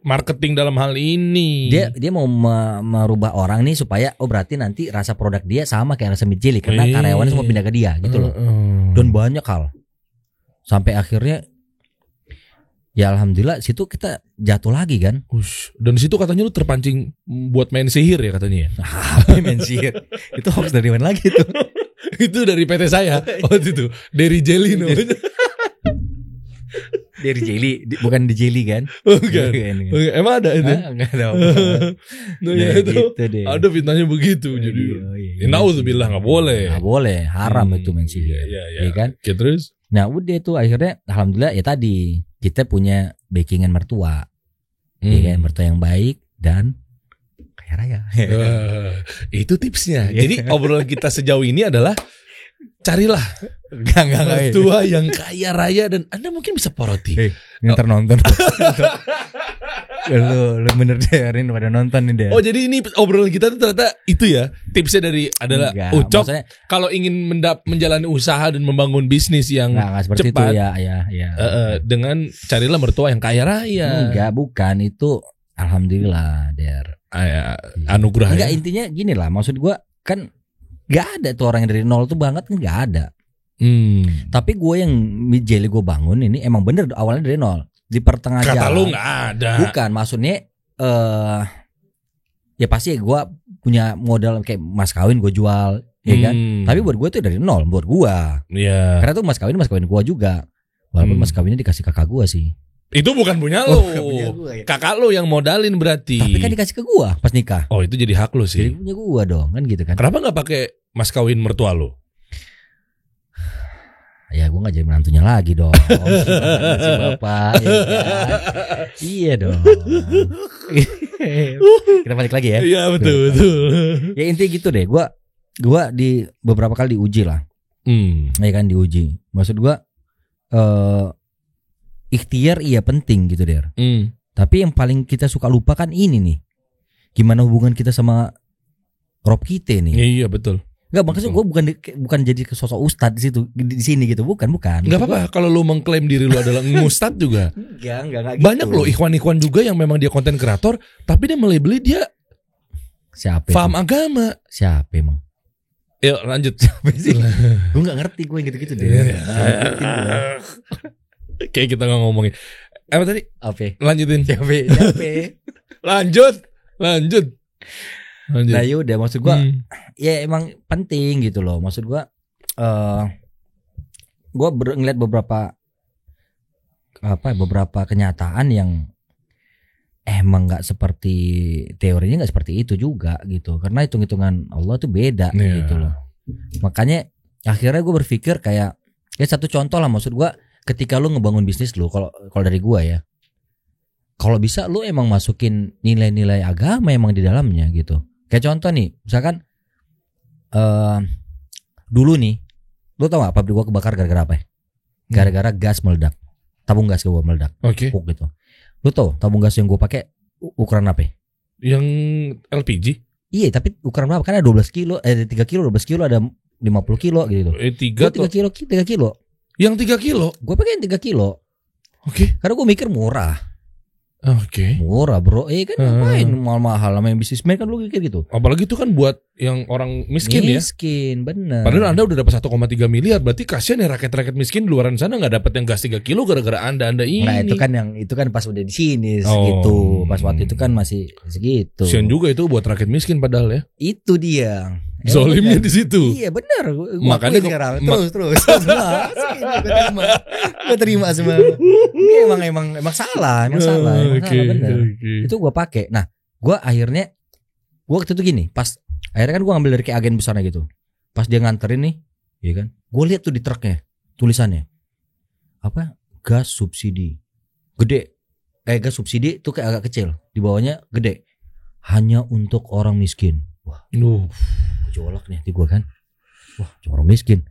Speaker 1: marketing dalam hal ini.
Speaker 2: Dia mau merubah orang nih supaya berarti nanti rasa produk dia sama kayak rasa Mid Jelly karena karyawannya semua pindah ke dia gitu loh. Dan banyak hal. Sampai akhirnya ya alhamdulillah situ kita jatuh lagi kan.
Speaker 1: Dan situ katanya lu terpancing buat main sihir ya katanya.
Speaker 2: Apa main sihir? Itu hoax dari mana lagi tuh?
Speaker 1: Itu dari PT saya waktu itu. Dari Jelly namanya.
Speaker 2: Dari Jelly, bukan di Jelly kan?
Speaker 1: Bukan. Emang ada itu?
Speaker 2: Enggak ada.
Speaker 1: Ya itu. Gitu ada fitnahnya begitu jadi. Nauzubillah enggak boleh.
Speaker 2: Enggak boleh, haram itu main sihir. Iya kan?
Speaker 1: Terus?
Speaker 2: Nah, udah tuh akhirnya alhamdulillah ya tadi kita punya backingan mertua. Ya kan, mertua yang baik dan kaya raya.
Speaker 1: Itu tipsnya. Jadi obrolan kita sejauh ini adalah carilah mertua yang kaya raya dan Anda mungkin bisa poroti.
Speaker 2: Ntar nonton. Lu bener Derin pada nonton nih Der.
Speaker 1: Oh jadi ini obrolan kita tuh ternyata itu ya tipsnya adalah Ucok kalau ingin menjalani usaha dan membangun bisnis yang
Speaker 2: seperti
Speaker 1: cepat
Speaker 2: itu ya.
Speaker 1: Dengan carilah mertua yang kaya raya.
Speaker 2: Enggak, bukan itu alhamdulillah Der.
Speaker 1: Anugerah.
Speaker 2: Enggak, intinya gini lah, maksud gue kan nggak ada tuh orang yang dari nol tuh banget, nggak ada. Tapi gue yang Jelly gue bangun ini emang bener awalnya dari nol. Di pertengahan jalan.
Speaker 1: Kata lu nggak ada.
Speaker 2: Bukan, maksudnya ya pasti gue punya modal kayak mas kawin gue jual, ya kan. Tapi buat gue itu dari nol buat gue. Karena tuh mas kawin gue juga. Walaupun mas kawinnya dikasih kakak gue sih.
Speaker 1: Itu bukan punya lu. Ya. Kakak lu yang modalin berarti.
Speaker 2: Tapi kan dikasih ke gue pas nikah.
Speaker 1: Oh itu jadi hak lu sih.
Speaker 2: Jadi punya gue dong kan gitu kan.
Speaker 1: Kenapa nggak pakai mas kawin mertua lu?
Speaker 2: Ya gue gak jadi menantunya lagi dong. Si bapak ya kan? Iya dong. Kita balik lagi ya.
Speaker 1: Iya betul.
Speaker 2: Ya intinya gitu deh. Gue di beberapa kali diuji lah. Ya kan diuji. Maksud gue ikhtiar iya penting gitu deh. Tapi yang paling kita suka lupa kan ini nih. Gimana hubungan kita sama Rob kita nih.
Speaker 1: Iya betul.
Speaker 2: Enggak, maksudnya gue bukan jadi sosok ustad di sini gitu, bukan.
Speaker 1: Enggak apa-apa kalau lu mengklaim diri lu adalah ngustad juga.
Speaker 2: Enggak gitu.
Speaker 1: Banyak loh ikhwan-ikhwan juga yang memang dia konten kreator, tapi dia melebeli dia
Speaker 2: siapa?
Speaker 1: Paham agama.
Speaker 2: Siapa emang?
Speaker 1: Yuk lanjut.
Speaker 2: Siapa sih? Gue nggak ngerti gue yang gitu-gitu deh.
Speaker 1: Kayak kita nggak ngomongin. Apa tadi?
Speaker 2: Apa?
Speaker 1: Lanjutin.
Speaker 2: Siapa?
Speaker 1: Lanjut.
Speaker 2: Nah yaudah, maksud gue ya emang penting gitu loh. Maksud gue ngeliat beberapa kenyataan yang emang nggak seperti teorinya, nggak seperti itu juga gitu. Karena hitung-hitungan Allah tuh beda gitu loh. Makanya akhirnya gue berpikir kayak ya satu contoh lah, maksud gue ketika lu ngebangun bisnis lu, kalau dari gue ya, kalau bisa lu emang masukin nilai-nilai agama emang di dalamnya gitu. Kayak contoh nih, misalkan dulu nih, lu tau gak pabrik gua kebakar gara-gara apa ya? Gara-gara gas meledak, tabung gas gua meledak.
Speaker 1: Oke.
Speaker 2: Gitu. Lu tau tabung gas yang gua pakai ukuran apa?
Speaker 1: Yang LPG? Iya,
Speaker 2: tapi ukuran berapa? Kan ada 12 kilo, 3 kilo, 12 kilo, ada 50 kilo gitu. 3 kilo.
Speaker 1: Yang 3 kilo?
Speaker 2: Gua pakai yang 3 kilo.
Speaker 1: Oke.
Speaker 2: Karena gua mikir murah.
Speaker 1: Oke.
Speaker 2: Murah bro, kan ngapain mahal-mahal sama yang bisnismen kan lu mikir gitu.
Speaker 1: Apalagi itu kan buat yang orang miskin ya.
Speaker 2: Miskin, bener.
Speaker 1: Padahal Anda udah dapat 1,3 miliar, berarti kasihan ya rakyat-rakyat miskin di luaran sana nggak dapat yang gas 3 kilo gara-gara Anda ini.
Speaker 2: Nah itu kan pas udah di sini segitu. Pas waktu itu kan masih segitu.
Speaker 1: Kasihan juga itu buat rakyat miskin padahal ya.
Speaker 2: Itu dia.
Speaker 1: Zolimnya di situ.
Speaker 2: Iya benar.
Speaker 1: Makanya
Speaker 2: terus. Gue terima semua. Ini emang salah, benar. Itu gue pakai. Nah, gue waktu itu gini, pas akhirnya kan gue ngambil dari kayak agen besarnya gitu. Pas dia nganterin nih, ya kan, gue lihat tuh di truknya tulisannya apa? Gas subsidi, gede. Gas subsidi tuh kayak agak kecil, di bawahnya gede. Hanya untuk orang miskin. Wah, jolak nih hati gue kan. Wah, cuma orang miskin.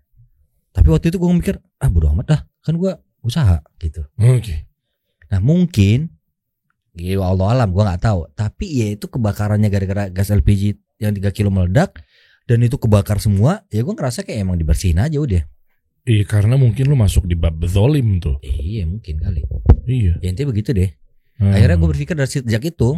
Speaker 2: Tapi waktu itu gue mikir, bodo amat dah, kan gue usaha gitu.
Speaker 1: Oke.
Speaker 2: Nah mungkin, ya Allah alam, gue nggak tahu. Tapi ya itu kebakarannya gara-gara gas LPG yang 3 kilo meledak dan itu kebakar semua. Ya gue ngerasa kayak emang dibersihin aja udah.
Speaker 1: Iya, karena mungkin lu masuk di bab zolim tuh.
Speaker 2: Iya mungkin kali.
Speaker 1: Iya.
Speaker 2: Ya intinya begitu deh. Akhirnya gue berpikir dari sejak itu,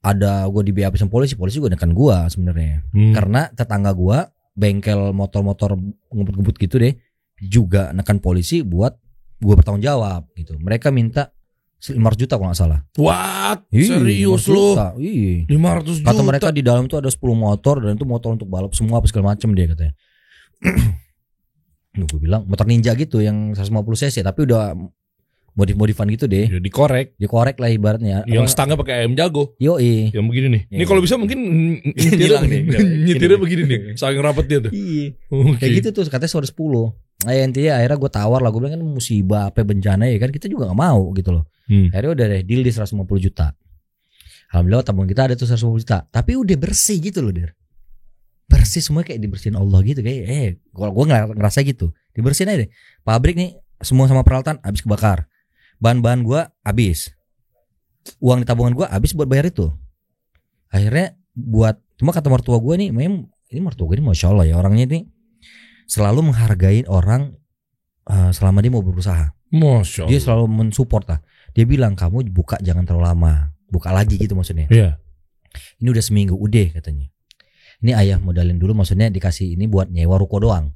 Speaker 2: ada gue di BAP sama polisi gue nekan gue sebenarnya. Karena tetangga gue bengkel motor-motor ngebut-ngebut gitu deh, juga nekan polisi buat gue bertanggung jawab gitu. Mereka minta 500 juta kalau nggak salah.
Speaker 1: What? Serius lu?
Speaker 2: Iya.
Speaker 1: 500 juta.
Speaker 2: Kata mereka di dalam tuh ada 10 motor dan itu motor untuk balap semua apa segala macam dia katanya. Gue bilang motor ninja gitu yang 150 cc tapi udah modif-modifan gitu deh.
Speaker 1: Ya, dikorek lah
Speaker 2: ibaratnya.
Speaker 1: Yang stangnya pakai ayam jago.
Speaker 2: Yoi.
Speaker 1: Yang begini nih. Ini kalau bisa mungkin nyetirnya begini nih. Saking rapat dia tuh.
Speaker 2: Iya. Kayak gitu tuh katanya 10. Nah intinya akhirnya gue tawar lah. Gue bilang kan musibah apa bencana ya kan. Kita juga gak mau gitu loh. Akhirnya udah deh deal di 150 juta. Alhamdulillah tabungan kita ada tuh 150 juta. Tapi udah bersih gitu loh Der. Bersih semua kayak dibersihin Allah gitu. Kayak kalau gue ngerasa gitu. Dibersihin aja deh. Pabrik nih semua sama peralatan habis kebakar. Bahan-bahan gue habis. uang di tabungan gue habis buat bayar itu. Akhirnya cuma kata mertua gue nih, memang ini mertua gue ini masya Allah ya, orangnya ini selalu menghargai orang selama dia mau berusaha.
Speaker 1: Masya Allah.
Speaker 2: Dia selalu mensupport lah. Dia bilang kamu buka jangan terlalu lama, buka lagi gitu maksudnya.
Speaker 1: Iya.
Speaker 2: Ini udah seminggu udah katanya. Ini ayah modalin dulu, maksudnya dikasih ini buat nyewa ruko doang.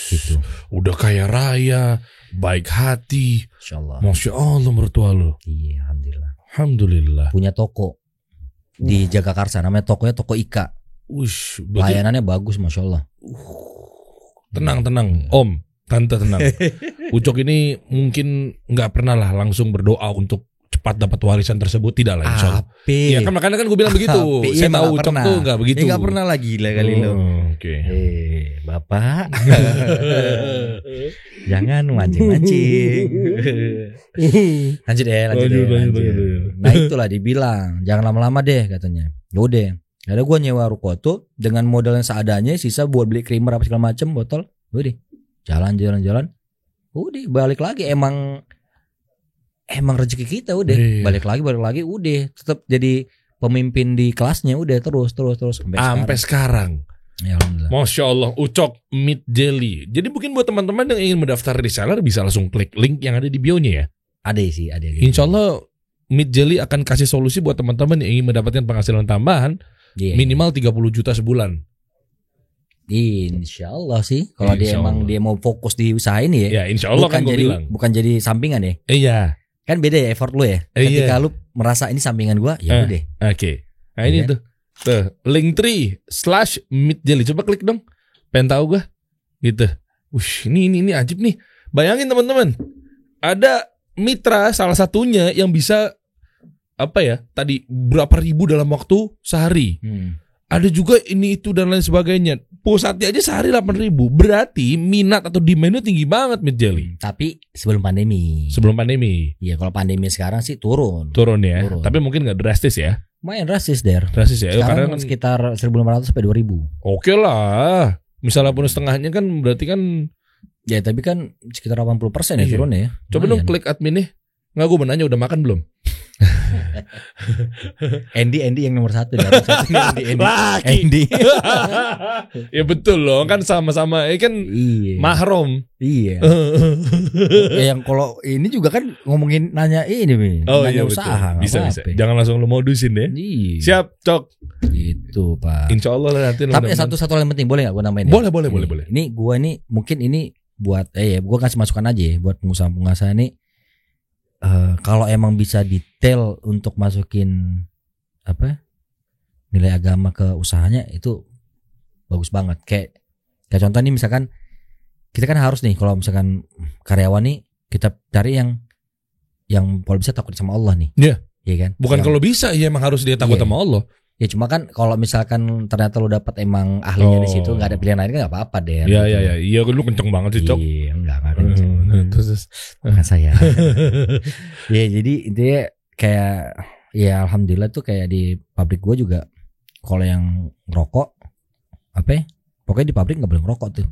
Speaker 2: Gitu.
Speaker 1: Udah kaya raya, baik hati. Masya Allah mertua lo.
Speaker 2: Iya,
Speaker 1: Alhamdulillah.
Speaker 2: Punya toko di Jagakarsa, namanya tokonya Toko Ika. Layanannya bagus, masya Allah.
Speaker 1: Tenang, Om, Tante tenang. Ucok ini mungkin nggak pernah lah langsung berdoa untuk cepat dapat warisan tersebut, tidak lah insya Allah. Ya kan makanya kan gue bilang begitu. Saya tahu Ucok tuh nggak begitu.
Speaker 2: Nggak pernah lagi lah kali lo.
Speaker 1: Oke.
Speaker 2: Bapak, jangan mancing-mancing. Lanjut. Nah itulah dibilang, jangan lama-lama deh katanya. Yaudah, ada gue nyewa ruko tuh dengan modal yang seadanya, sisa buat beli creamer apa segala macem, botol. Udah, jalan. Udah balik lagi, emang rezeki kita udah. Balik lagi udah tetap jadi pemimpin di kelasnya, udah terus sampai sekarang. Ya,
Speaker 1: Masya Allah, Ucok Meat Jelly. Jadi mungkin buat teman-teman yang ingin mendaftar reseller bisa langsung klik link yang ada di bio-nya ya.
Speaker 2: Ada.
Speaker 1: Insya Allah Meat Jelly akan kasih solusi buat teman-teman yang ingin mendapatkan penghasilan tambahan minimal 30 juta sebulan.
Speaker 2: Insya Allah sih. Kalau dia mau fokus di usaha ini ya.
Speaker 1: Ya insya Allah kan gue bilang.
Speaker 2: Bukan jadi sampingan ya.
Speaker 1: Iya.
Speaker 2: Kan beda ya effort lu ya. Ketika lu merasa ini sampingan gua, ya udah.
Speaker 1: Oke. Nah ini tuh Linktree/Meat Jelly. Coba klik dong. Pengen tahu gua. Gitu. Ini ajib nih. Bayangin teman-teman. Ada mitra salah satunya yang bisa tadi berapa ribu dalam waktu sehari. Ada juga ini itu dan lain sebagainya. Pusatnya aja sehari 8.000. Berarti minat atau demandnya tinggi banget Meat Jelly.
Speaker 2: Tapi sebelum pandemi. Iya, kalau pandemi sekarang sih turun
Speaker 1: ya. Tapi mungkin nggak drastis ya.
Speaker 2: Lumayan drastis ya.
Speaker 1: Sekarang
Speaker 2: kan sekitar 1.500 sampai 2.000.
Speaker 1: Oke lah. Misalnya pun setengahnya kan berarti kan.
Speaker 2: Ya tapi kan sekitar 80% ya turun ya.
Speaker 1: Coba dong klik admin nih. Nggak, gue mau nanya udah makan belum?
Speaker 2: Andy yang nomor 1
Speaker 1: Andy. Ya betul loh, kan sama-sama kan mahram.
Speaker 2: Iya. Yang kalau ini juga kan ngomongin nanya ini nanya usaha.
Speaker 1: Bisa. Jangan langsung lo modusin ya. Siap, Cok.
Speaker 2: Gitu, Pak.
Speaker 1: Insya Allah nanti.
Speaker 2: Tapi satu yang penting, boleh nggak gue nambahin?
Speaker 1: Boleh.
Speaker 2: Ini gue nih mungkin ini buat gue kasih masukan aja ya buat pengusaha nih. Kalau emang bisa detail untuk masukin nilai agama ke usahanya, itu bagus banget. Kayak contoh nih, misalkan kita kan harus nih kalau misalkan karyawan nih kita cari yang kalau bisa takut sama Allah nih. Iya kan?
Speaker 1: Bukan kalau bisa ya emang harus dia takut sama Allah.
Speaker 2: Ya cuma kan kalau misalkan ternyata lu dapat emang ahlinya di situ, nggak ada pilihan lain kan nggak apa-apa deh.
Speaker 1: Iya, lu kenceng banget sih, Cok.
Speaker 2: Iya, enggak kenceng. Terus saya. Ya jadi intinya kayak ya alhamdulillah tuh kayak di pabrik gua juga kalau yang ngerokok pokoknya di pabrik nggak boleh ngerokok tuh.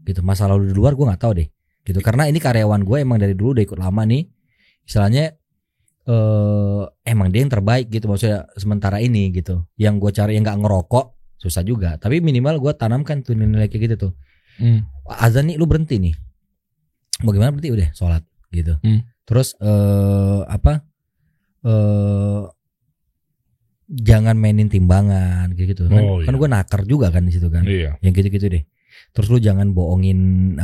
Speaker 2: Gitu. Masalah lu di luar gua nggak tahu deh. Gitu, karena ini karyawan gue emang dari dulu udah ikut lama nih. Istilahnya emang dia yang terbaik gitu, maksudnya sementara ini gitu. Yang gue cari yang nggak ngerokok susah juga, tapi minimal gue tanamkan tuh nilai kayak gitu tuh. Azan nih lu berhenti nih, mau gimana berhenti udah sholat gitu. Terus jangan mainin timbangan gitu kan. Kan gue nakar juga kan di situ kan. Yang gitu-gitu deh. Terus lu jangan bohongin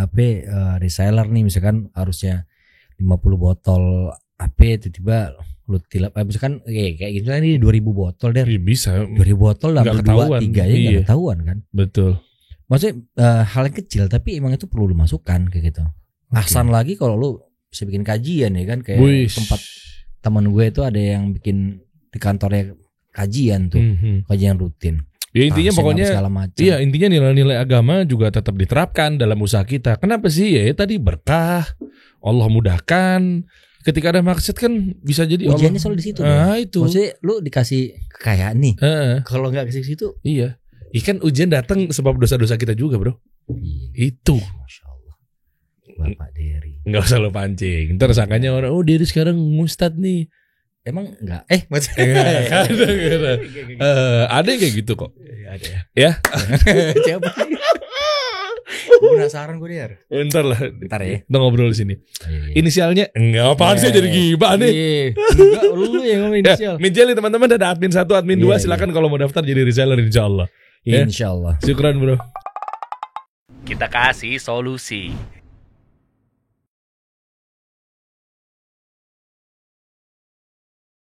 Speaker 2: reseller nih, misalkan harusnya 50 botol tiba-tiba lu tilap misalkan kayak gitu kan, ini 2.000 botol deh.
Speaker 1: Bisa
Speaker 2: 2.000 botol dalam 2-3 ya nggak ketahuan kan.
Speaker 1: Betul.
Speaker 2: Maksudnya hal yang kecil tapi emang itu perlu dimasukkan kayak gitu. Ahsan lagi kalau lu bisa bikin kajian ya kan, kayak tempat teman gue itu ada yang bikin di kantornya kajian tuh, kajian rutin.
Speaker 1: Ya intinya pokoknya intinya nilai-nilai agama juga tetap diterapkan dalam usaha kita. Kenapa sih? Ya tadi berkah, Allah mudahkan. Ketika ada maksud kan bisa jadi
Speaker 2: ujiannya selalu di situ.
Speaker 1: Itu.
Speaker 2: Maksudnya lu dikasih kekayaan nih. Kalau nggak kasih situ,
Speaker 1: iya. Ikan ujian datang sebab dosa-dosa kita juga, bro. Itu.
Speaker 2: Masya Allah. Bapak Dery.
Speaker 1: Nggak usah lo pancing. Ntar sangkanya orang, Dery sekarang ustad nih.
Speaker 2: Emang enggak?
Speaker 1: Ada yang kayak gitu kok.
Speaker 2: Ada
Speaker 1: ya.
Speaker 2: Siapa? Gue penasaran gue dia.
Speaker 1: Ntar ya. Kita ngobrol di sini. Inisialnya enggak apaan sih jadi gibah nih.
Speaker 2: Enggak, lu yang ngomong inisial.
Speaker 1: Minjali teman-teman ada admin 1, admin 2 silakan kalau mau daftar jadi reseller insyaallah.
Speaker 2: Insyaallah.
Speaker 1: Syukran bro.
Speaker 3: Kita kasih solusi.